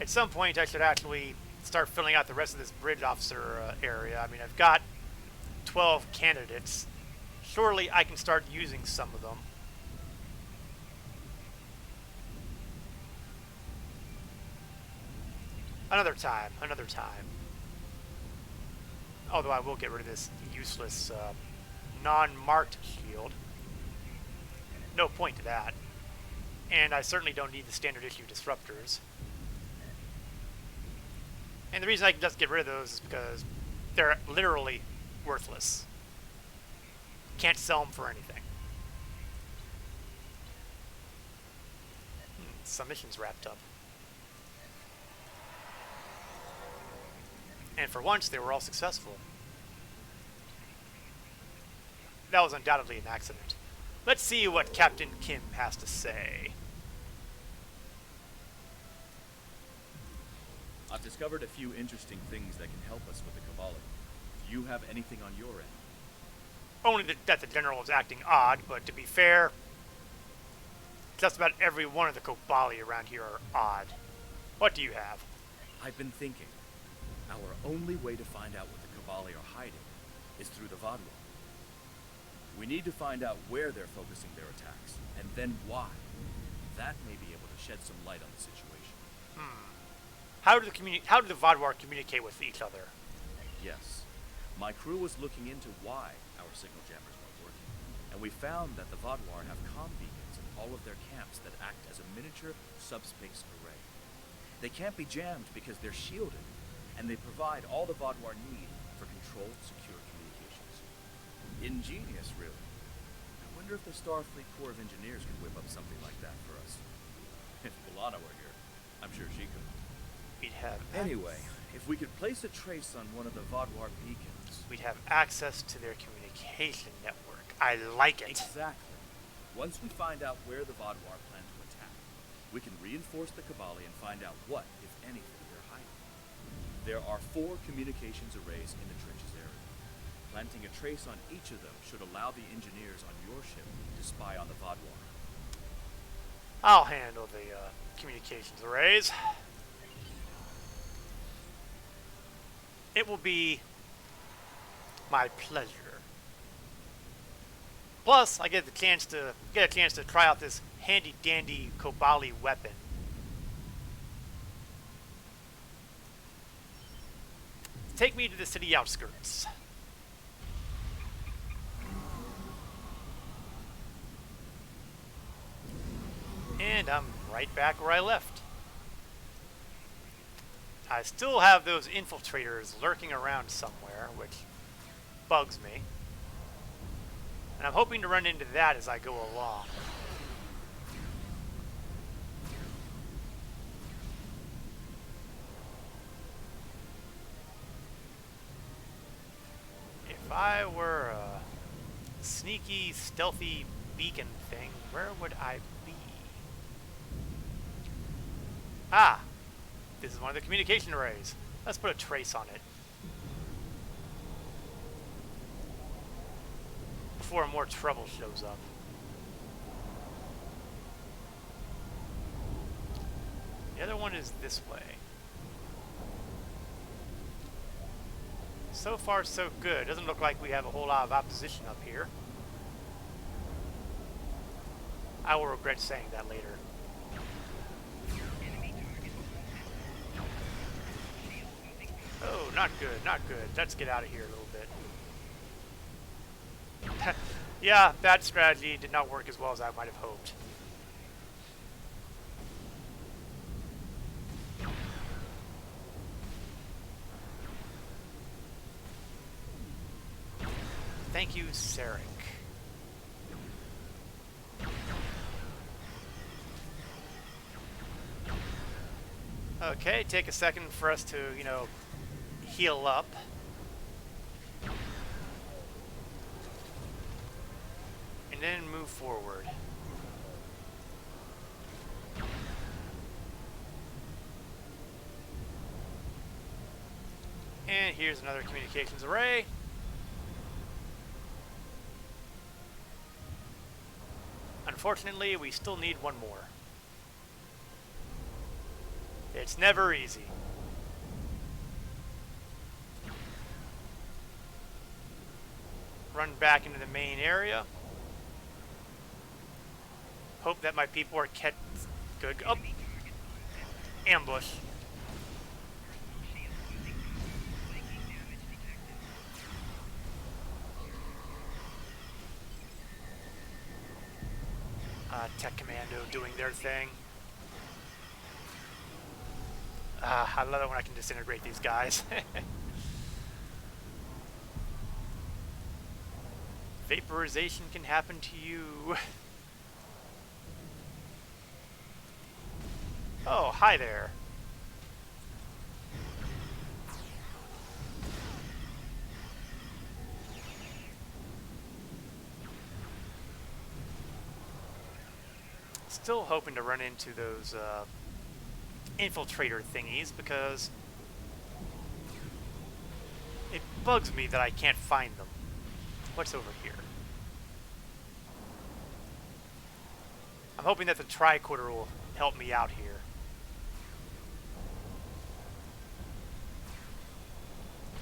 At some point, I should actually start filling out the rest of this bridge officer area. I mean, I've got 12 candidates. Surely I can start using some of them. Another time, another time. Although I will get rid of this useless non-marked shield. No point to that. And I certainly don't need the standard issue disruptors. And the reason I can just get rid of those is because they're literally worthless. Can't sell them for anything. Some missions wrapped up. And for once, they were all successful. That was undoubtedly an accident. Let's see what Captain Kim has to say. I've discovered a few interesting things that can help us with the Kobali. Do you have anything on your end? Only that the general is acting odd, but to be fair, just about every one of the Kobali around here are odd. What do you have? I've been thinking. Our only way to find out what the Kobali are hiding is through the Vodwar. We need to find out where they're focusing their attacks, and then why. That may be able to shed some light on the situation. How do the Vodwar communicate with each other? Yes. My crew was looking into why our signal jammers weren't working, and we found that the Vodwar have comm beacons in all of their camps that act as a miniature subspace array. They can't be jammed because they're shielded, and they provide all the Vodwar need for controlled, secure communications. Ingenious, really. I wonder if the Starfleet Corps of Engineers could whip up something like that for us. If B'Elanna were here, I'm sure she could. We'd have Anyway, if we could place a trace on one of the Vodwar beacons... We'd have access to their communication network. I like it. Exactly. Once we find out where the Vodwar plan to attack, we can reinforce the Kobali and find out what, if anything, they're hiding. There are 4 communications arrays in the trenches area. Planting a trace on each of them should allow the engineers on your ship to spy on the Vodwar. I'll handle the communications arrays. It will be my pleasure. Plus, I get a chance to try out this handy dandy Kobali weapon. Take me to the city outskirts. And I'm right back where I left. I still have those infiltrators lurking around somewhere, which bugs me. And I'm hoping to run into that as I go along. If I were a sneaky, stealthy beacon thing, where would I be? Ah! This is one of the communication arrays. Let's put a trace on it. Before more trouble shows up. The other one is this way. So far, so good. Doesn't look like we have a whole lot of opposition up here. I will regret saying that later. Oh, not good, not good. Let's get out of here a little bit. Yeah, that strategy did not work as well as I might have hoped. Thank you, Sarek. Okay, take a second for us to, heal up. And then move forward. And here's another communications array. Unfortunately, we still need one more. It's never easy. Run back into the main area. Hope that my people are kept good. Oh, ambush. Tech Commando doing their thing. I love it when I can disintegrate these guys. Vaporization can happen to you. Oh, hi there. Still hoping to run into those infiltrator thingies because it bugs me that I can't find them. What's over here? I'm hoping that the tricorder will help me out here.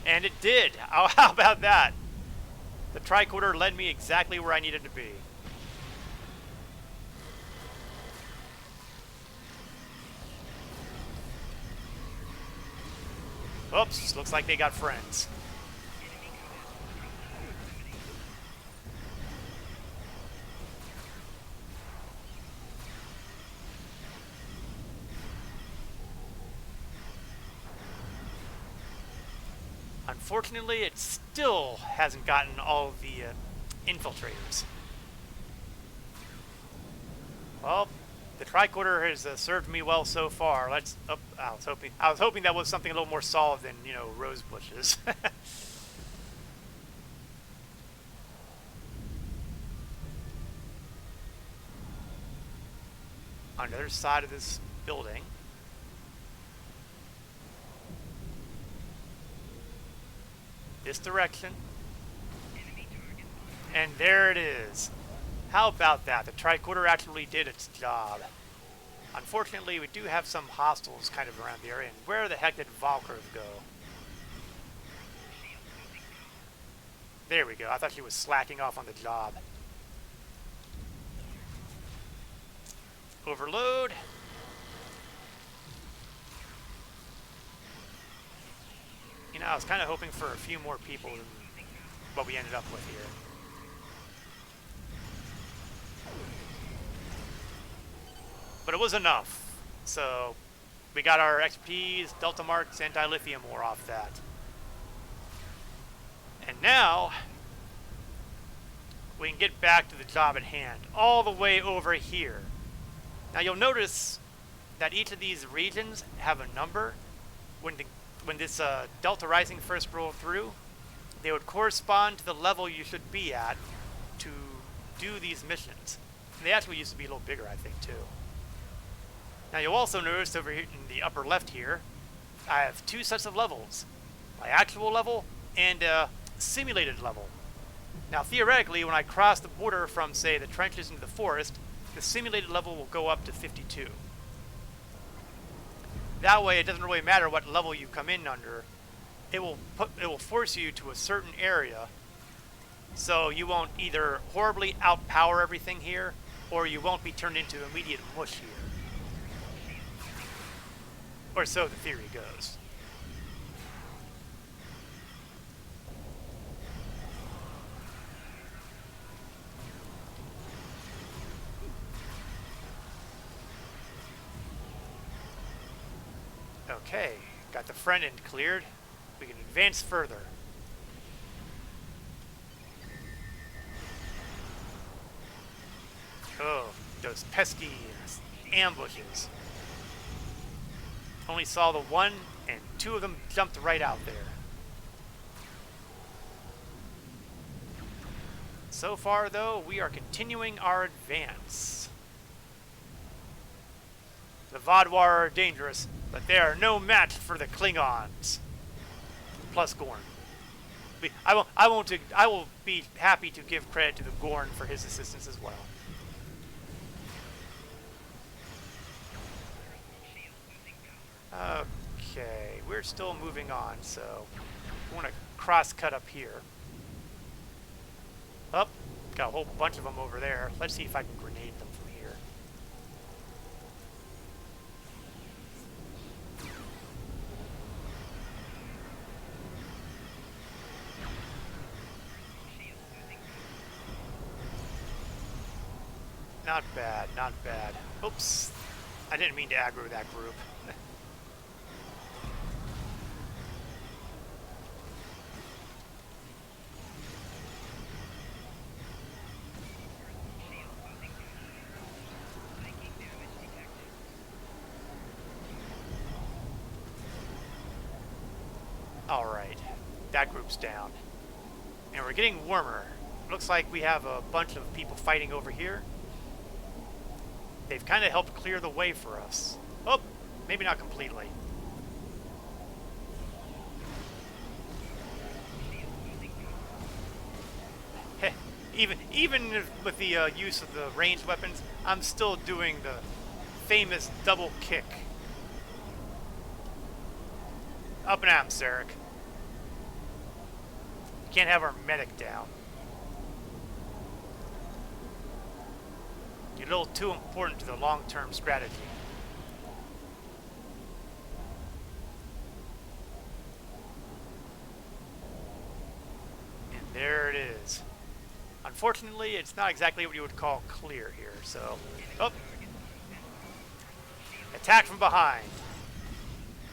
And it did! How about that? The tricorder led me exactly where I needed to be. Oops, looks like they got friends. Unfortunately, it still hasn't gotten all of the infiltrators. Well, the tricorder has served me well so far. Let's. Oh, I was hoping that was something a little more solid than rose bushes. on the other side of this building. This direction. And there it is. How about that? The tricorder actually did its job. Unfortunately, we do have some hostiles kind of around the area. And where the heck did Valkyrie go? There we go. I thought she was slacking off on the job. Overload. You know, I was kind of hoping for a few more people than what we ended up with here. But it was enough. So we got our XPs, Delta Marks, and dilithium ore off that. And now we can get back to the job at hand, all the way over here. Now you'll notice that each of these regions have a number. When this Delta Rising first rolled through, they would correspond to the level you should be at to do these missions. And they actually used to be a little bigger, I think, too. Now you'll also notice over here in the upper left here, I have two sets of levels. My actual level and a simulated level. Now theoretically, when I cross the border from, say, the trenches into the forest, the simulated level will go up to 52. That way it doesn't really matter what level you come in under. It will force you to a certain area, so you won't either horribly outpower everything here, or you won't be turned into immediate mush here. Or so the theory goes. Okay, got the front end cleared. We can advance further. Oh, those pesky ambushes. Only saw the one, and two of them jumped right out there. So far, though, we are continuing our advance. The Vodwar are dangerous, but they are no match for the Klingons. Plus Gorn. I will be happy to give credit to the Gorn for his assistance as well. Okay, we're still moving on, so we want to cross-cut up here. Oh, got a whole bunch of them over there. Let's see if I can grenade them from here. Not bad, not bad. Oops, I didn't mean to aggro that group. Alright, that group's down. And we're getting warmer. Looks like we have a bunch of people fighting over here. They've kind of helped clear the way for us. Oh, maybe not completely. Heh, even with the use of the ranged weapons, I'm still doing the famous double kick. Up and at 'em, Sarek. Can't have our medic down. You're a little too important to the long-term strategy. And there it is. Unfortunately, it's not exactly what you would call clear here, so... Oh! Attack from behind.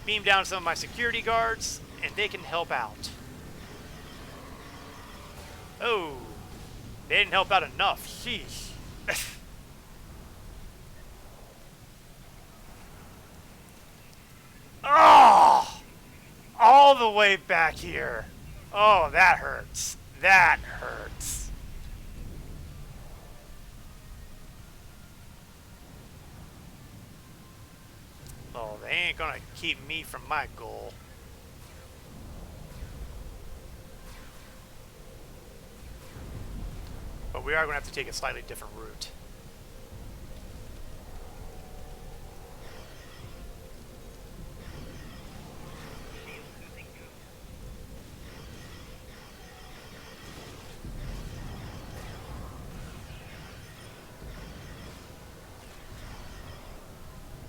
Beam down some of my security guards, and they can help out. Oh! They didn't help out enough. Sheesh. Oh! All the way back here. Oh, that hurts. That hurts. they ain't gonna keep me from my goal. But we are gonna have to take a slightly different route.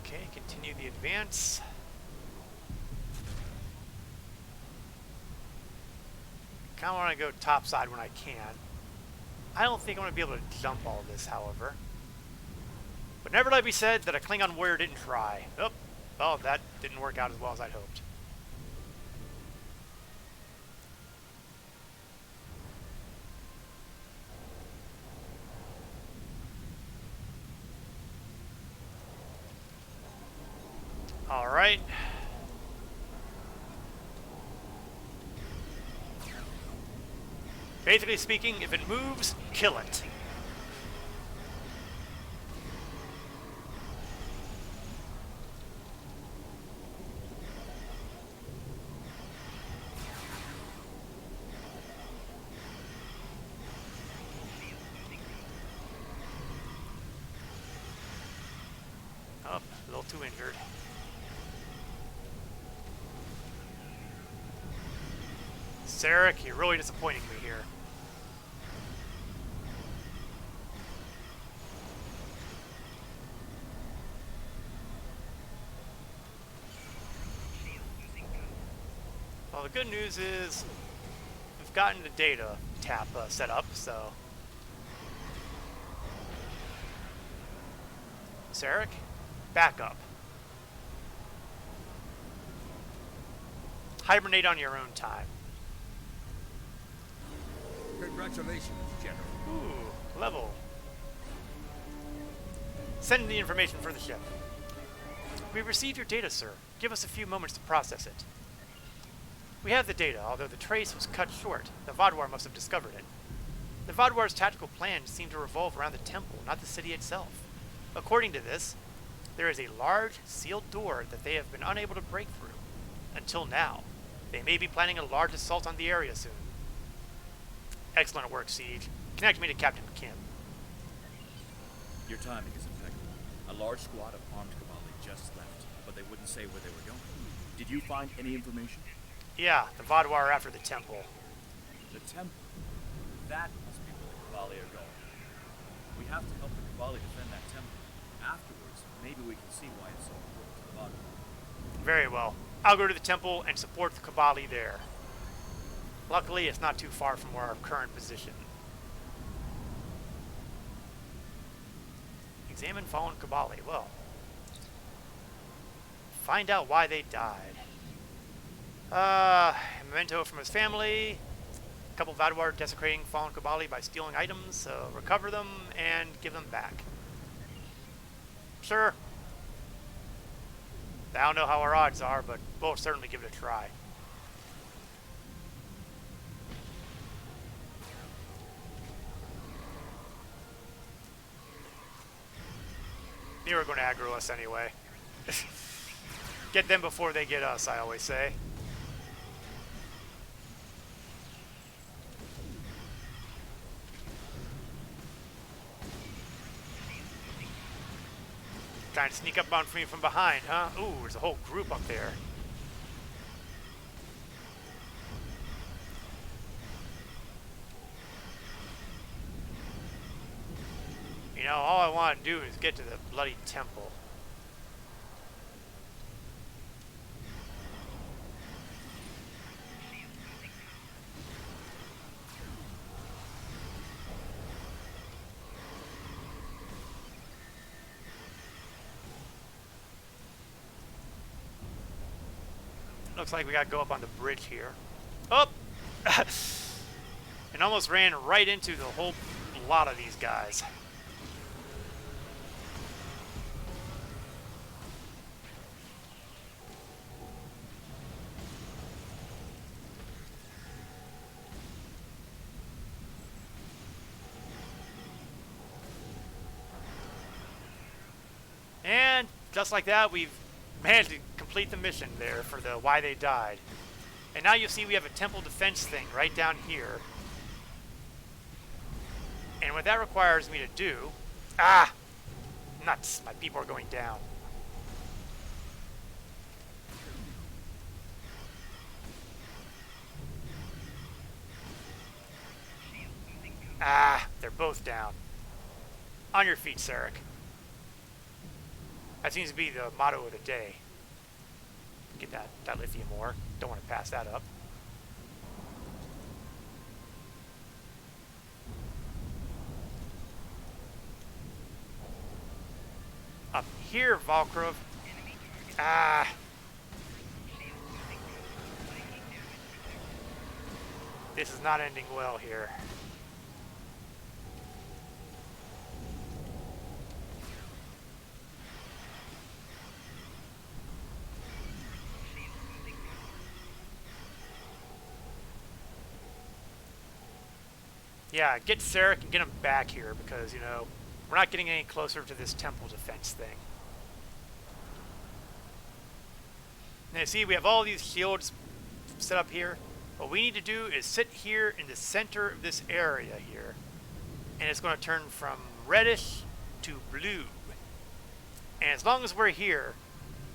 Okay, continue the advance. Kinda wanna go topside when I can. I don't think I'm going to be able to jump all this, however. But never let it be said that a Klingon warrior didn't try. Oh, well, that didn't work out as well as I'd hoped. Alright. Basically speaking, if it moves, kill it. Oh, a little too injured. Sarek, you're really disappointing me here. Well, the good news is we've gotten the data tap set up, so... Sarek, back up. Hibernate on your own time. Congratulations, General. Ooh, level. Send the information for the ship. We received your data, sir. Give us a few moments to process it. We have the data, although the trace was cut short. The Vodwar must have discovered it. The Vodwar's tactical plan seemed to revolve around the temple, not the city itself. According to this, there is a large, sealed door that they have been unable to break through. Until now. They may be planning a large assault on the area soon. Excellent work, Siege. Connect me to Captain Kim. Your timing is impeccable. A large squad of armed Kobali just left, but they wouldn't say where they were going. Did you find any information? Yeah, the Vodwar are after the temple. The temple? That must be where the Kobali are going. We have to help the Kobali defend that temple. Afterwards, maybe we can see why it's so important to the Vodwar. Very well. I'll go to the temple and support the Kobali there. Luckily, it's not too far from our current position. Examine fallen Kobali. Well, find out why they died. A memento from his family. A couple Vodwar desecrating fallen Kobali by stealing items, so recover them and give them back. Sure. I don't know how our odds are, but we'll certainly give it a try. They were going to aggro us anyway. Get them before they get us, I always say. Trying to sneak up on me from behind, huh? Ooh, there's a whole group up there. You know, all I want to do is get to the bloody temple. Looks like we gotta go up on the bridge here. Oh! And almost ran right into the whole lot of these guys. And just like that, we've managed to complete the mission there for the why they died. And now you see we have a temple defense thing right down here. And what that requires me to do... Ah! Nuts! My people are going down. Ah! They're both down. On your feet, Sarek. That seems to be the motto of the day. Get that lithium ore. Don't want to pass that up. Up here, Valkrov. Ah. This is not ending well here. Yeah, get Sarek and get him back here because, you know, we're not getting any closer to this temple defense thing. Now, see, we have all these shields set up here. What we need to do is sit here in the center of this area here. And it's going to turn from reddish to blue. And as long as we're here,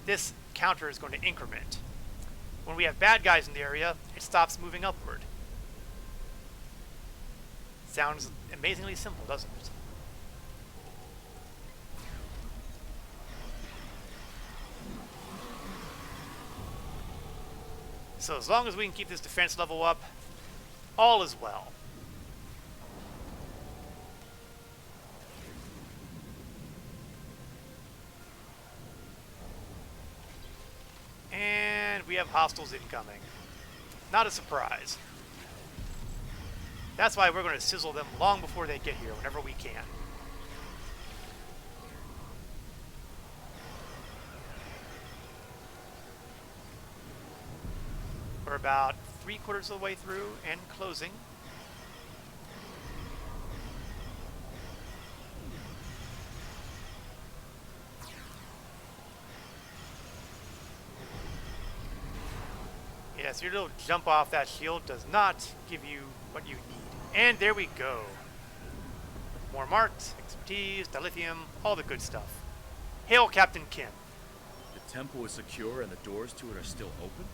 this counter is going to increment. When we have bad guys in the area, it stops moving upward. Sounds amazingly simple, doesn't it? So as long as we can keep this defense level up, all is well. And we have hostiles incoming. Not a surprise. That's why we're going to sizzle them long before they get here, whenever we can. We're about 3/4 of the way through and closing. Yes, your little jump off that shield does not give you what you need. And there we go. More marks, expertise, dilithium, all the good stuff. Hail, Captain Kim. The temple is secure and the doors to it are still open?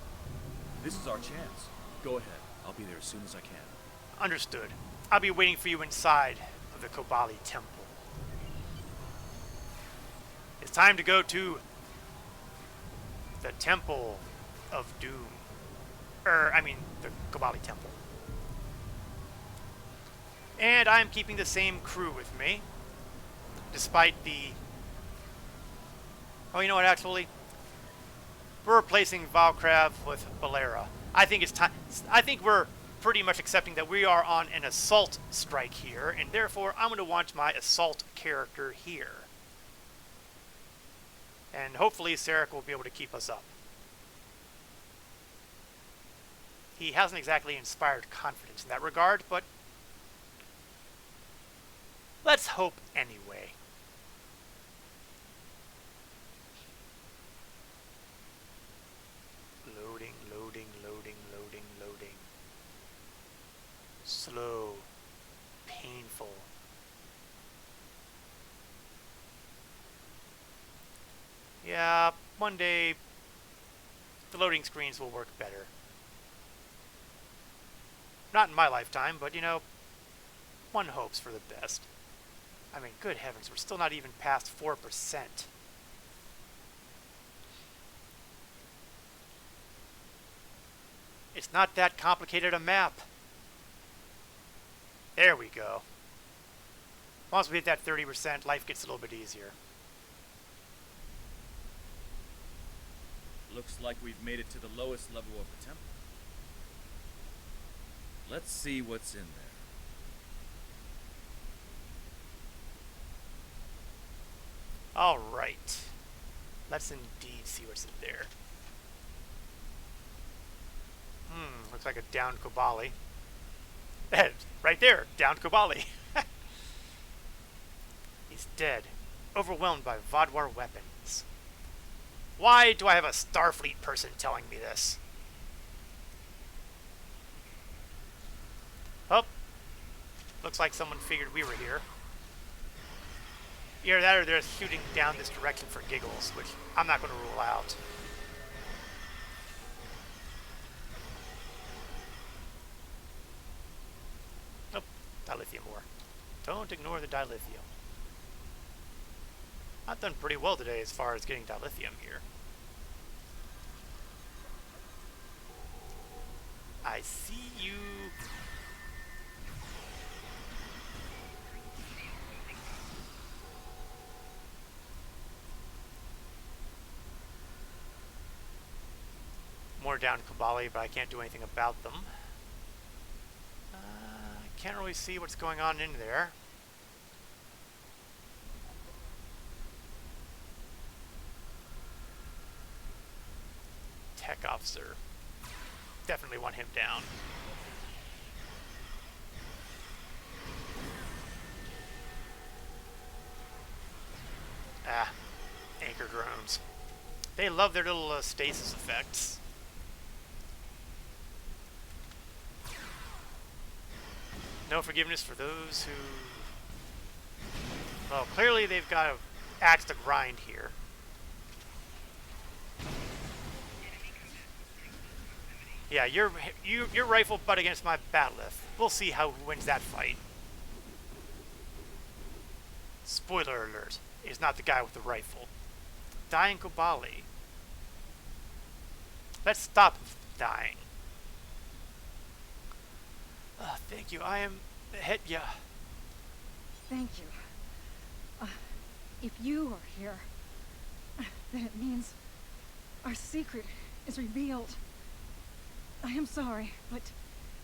This is our chance. Go ahead. I'll be there as soon as I can. Understood. I'll be waiting for you inside of the Kobali temple. It's time to go to the Temple of Doom. The Kobali temple. And I'm keeping the same crew with me, despite the... Oh, you know what, actually? We're replacing Valkrav with Balera. I think it's time... I think we're pretty much accepting that we are on an assault strike here, and therefore I'm going to launch my assault character here. And hopefully Sarek will be able to keep us up. He hasn't exactly inspired confidence in that regard, but let's hope anyway. Loading, loading, loading, loading, loading. Slow. Painful. Yeah, one day the loading screens will work better. Not in my lifetime, but, you know, one hopes for the best. I mean, good heavens, we're still not even past 4%. It's not that complicated a map. There we go. Once we hit that 30%, life gets a little bit easier. Looks like we've made it to the lowest level of the temple. Let's see what's in there. All right. Let's indeed see what's in there. Looks like a downed Kobali. Right there, downed Kobali. He's dead, overwhelmed by Vodwar weapons. Why do I have a Starfleet person telling me this? Oh, looks like someone figured we were here. Either that or they're shooting down this direction for giggles, which I'm not going to rule out. Oh, dilithium ore. Don't ignore the dilithium. I've done pretty well today as far as getting dilithium here. I see you. More down Kobali, but I can't do anything about them. Can't really see what's going on in there. Tech officer. Definitely want him down. Ah, anchor drones. They love their little stasis effects. No forgiveness for those who... Well, clearly they've got an axe to grind here. Yeah, your rifle butt against my bat'leth. We'll see who wins that fight. Spoiler alert, he's not the guy with the rifle. Dying Kobali. Let's stop dying. Thank you, I am... yeah. Thank you. If you are here, then it means our secret is revealed. I am sorry, but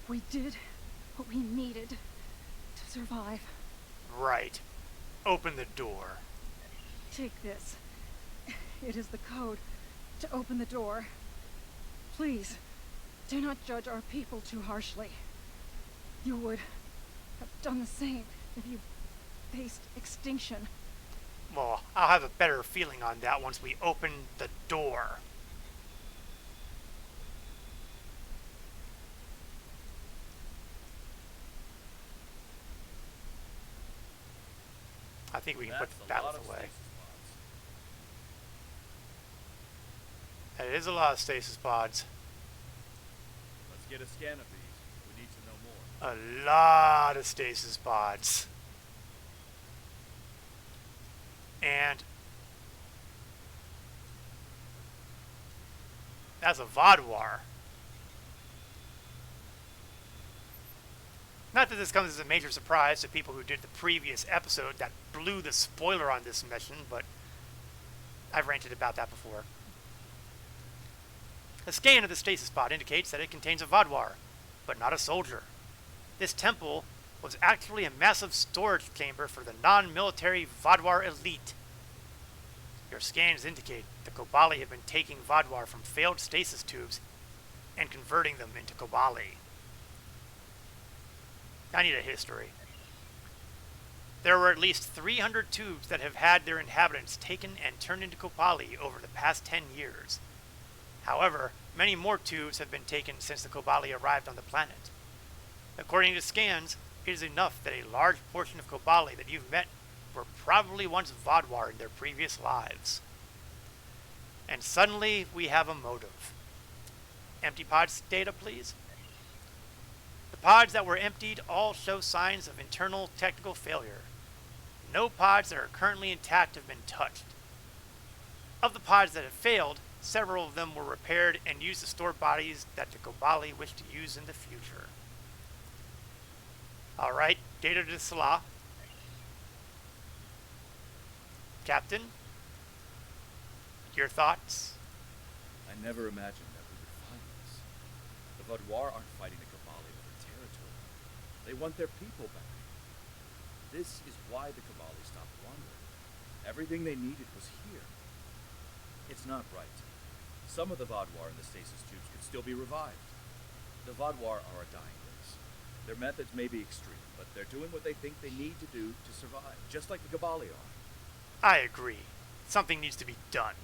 we did what we needed to survive. Right. Open the door. Take this. It is the code to open the door. Please, do not judge our people too harshly. You would have done the same if you faced extinction. Well, I'll have a better feeling on that once we open the door. I think we can put the battle away. That is a lot of stasis pods. Let's get a scan of these. We need to know more. A lot of stasis pods. And that's a Vodwar. Not that this comes as a major surprise to people who did the previous episode that blew the spoiler on this mission, but I've ranted about that before. The scan of the stasis pod indicates that it contains a Vodwar, but not a soldier. This temple was actually a massive storage chamber for the non-military Vodwar elite. Your scans indicate the Kobali have been taking Vodwar from failed stasis tubes and converting them into Kobali. I need a history. There were at least 300 tubes that have had their inhabitants taken and turned into Kobali over the past 10 years. However, many more tubes have been taken since the Kobali arrived on the planet. According to scans, it is enough that a large portion of Kobali that you've met were probably once Vodwar in their previous lives. And suddenly we have a motive. Empty pods data, please. The pods that were emptied all show signs of internal technical failure. No pods that are currently intact have been touched. Of the pods that have failed, several of them were repaired and used to store bodies that the Kobali wish to use in the future. Alright, data to Salah. Captain, your thoughts? I never imagined that we would find this. The Vodwar aren't fighting the Kobali for their territory. They want their people back. This is why the Kobali stopped wandering. Everything they needed was here. It's not right. Some of the Vodwar in the stasis tubes could still be revived. The Vodwar are a dying race. Their methods may be extreme, but they're doing what they think they need to do to survive, just like the Kobali are. I agree. Something needs to be done.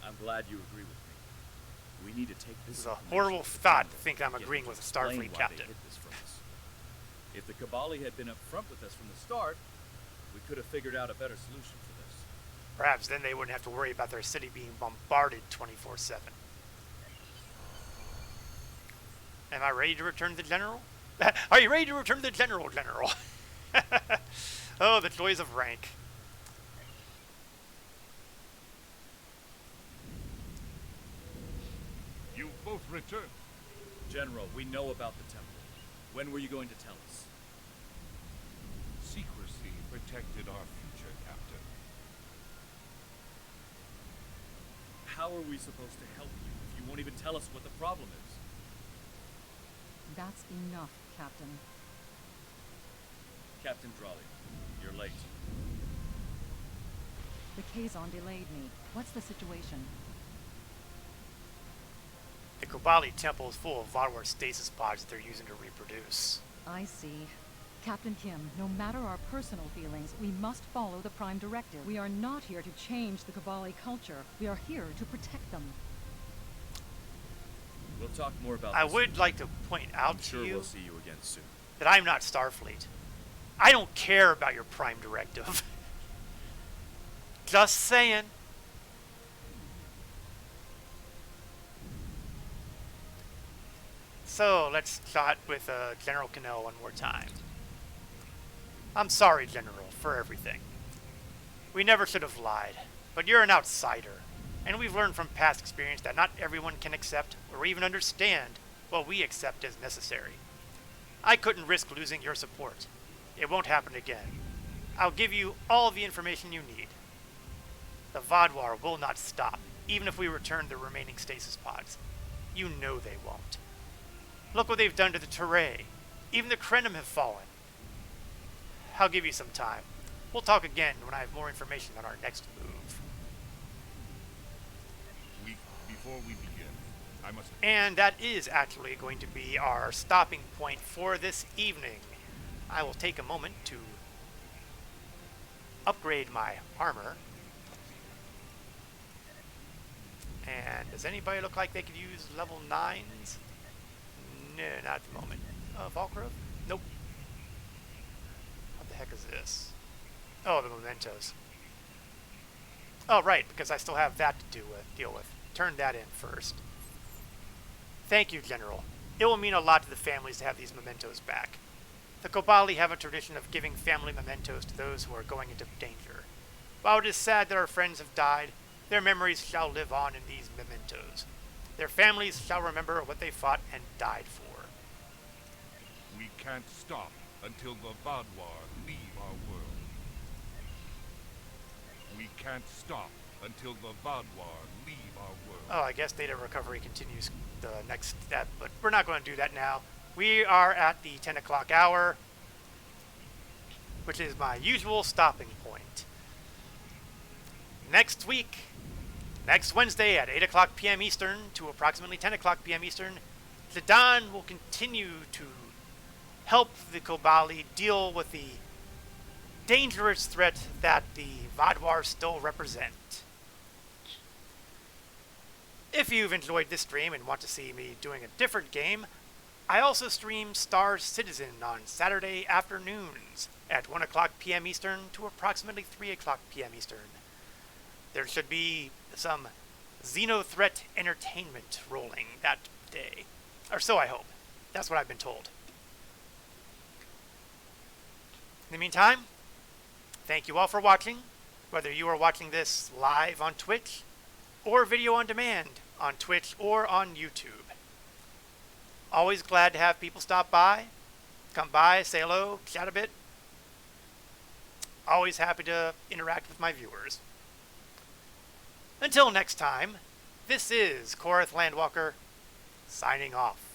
I'm glad you agree with me. We need to take this. It's a information horrible to the thought to General think I'm and get agreeing him with to a explain Starfleet why captain. they hid this from us. If the Kobali had been upfront with us from the start, we could have figured out a better solution for this. Perhaps then they wouldn't have to worry about their city being bombarded 24/7. Am I ready to return to the General? Are you ready to return to the General, General? Oh, the joys of rank. You've both returned. General, we know about the temple. When were you going to tell us? Secrecy protected our future, Captain. How are we supposed to help you if you won't even tell us what the problem is? That's enough, Captain. Captain Drawley, you're late. The Kazon delayed me. What's the situation? The Kobali temple is full of Vodwar stasis pods that they're using to reproduce. I see. Captain Kim, no matter our personal feelings, we must follow the Prime Directive. We are not here to change the Kobali culture. We are here to protect them. We'll talk more about I this. would like to point out I'm sure to you we'll see you again soon. that I'm not Starfleet. I don't care about your Prime Directive. Just saying. So, let's start with General Cano one more time. I'm sorry, General, for everything. We never should have lied, but you're an outsider, and we've learned from past experience that not everyone can accept or even understand what we accept as necessary. I couldn't risk losing your support. It won't happen again. I'll give you all the information you need. The Vodwar will not stop, even if we return the remaining stasis pods. You know they won't. Look what they've done to the Teray. Even the Krenim have fallen. I'll give you some time. We'll talk again when I have more information on our next move. Before we begin, I must... And that is actually going to be our stopping point for this evening. I will take a moment to upgrade my armor. And does anybody look like they could use level 9s? No, not at the moment. Volkrov? Nope. What the heck is this? Oh, the mementos. Oh, right, because I still have that to deal with. Turn that in first. Thank you, General. It will mean a lot to the families to have these mementos back. The Kobali have a tradition of giving family mementos to those who are going into danger. While it is sad that our friends have died, their memories shall live on in these mementos. Their families shall remember what they fought and died for. We can't stop until the Vodwar leave our world. We can't stop until the Vodwar leave our world. Oh, I guess data recovery continues the next step, but we're not going to do that now. We are at the 10 o'clock hour, which is my usual stopping point. Next week, next Wednesday at 8 o'clock p.m. Eastern to approximately 10 o'clock p.m. Eastern, Zidane will continue to help the Kobali deal with the dangerous threat that the Vodwar still represent. If you've enjoyed this stream and want to see me doing a different game, I also stream Star Citizen on Saturday afternoons at 1 o'clock p.m. Eastern to approximately 3 o'clock p.m. Eastern. There should be some Xenothreat entertainment rolling that day. Or so I hope. That's what I've been told. In the meantime, thank you all for watching, whether you are watching this live on Twitch or video on demand on Twitch or on YouTube. Always glad to have people stop by, come by, say hello, chat a bit. Always happy to interact with my viewers. Until next time, this is Korath Landwalker, signing off.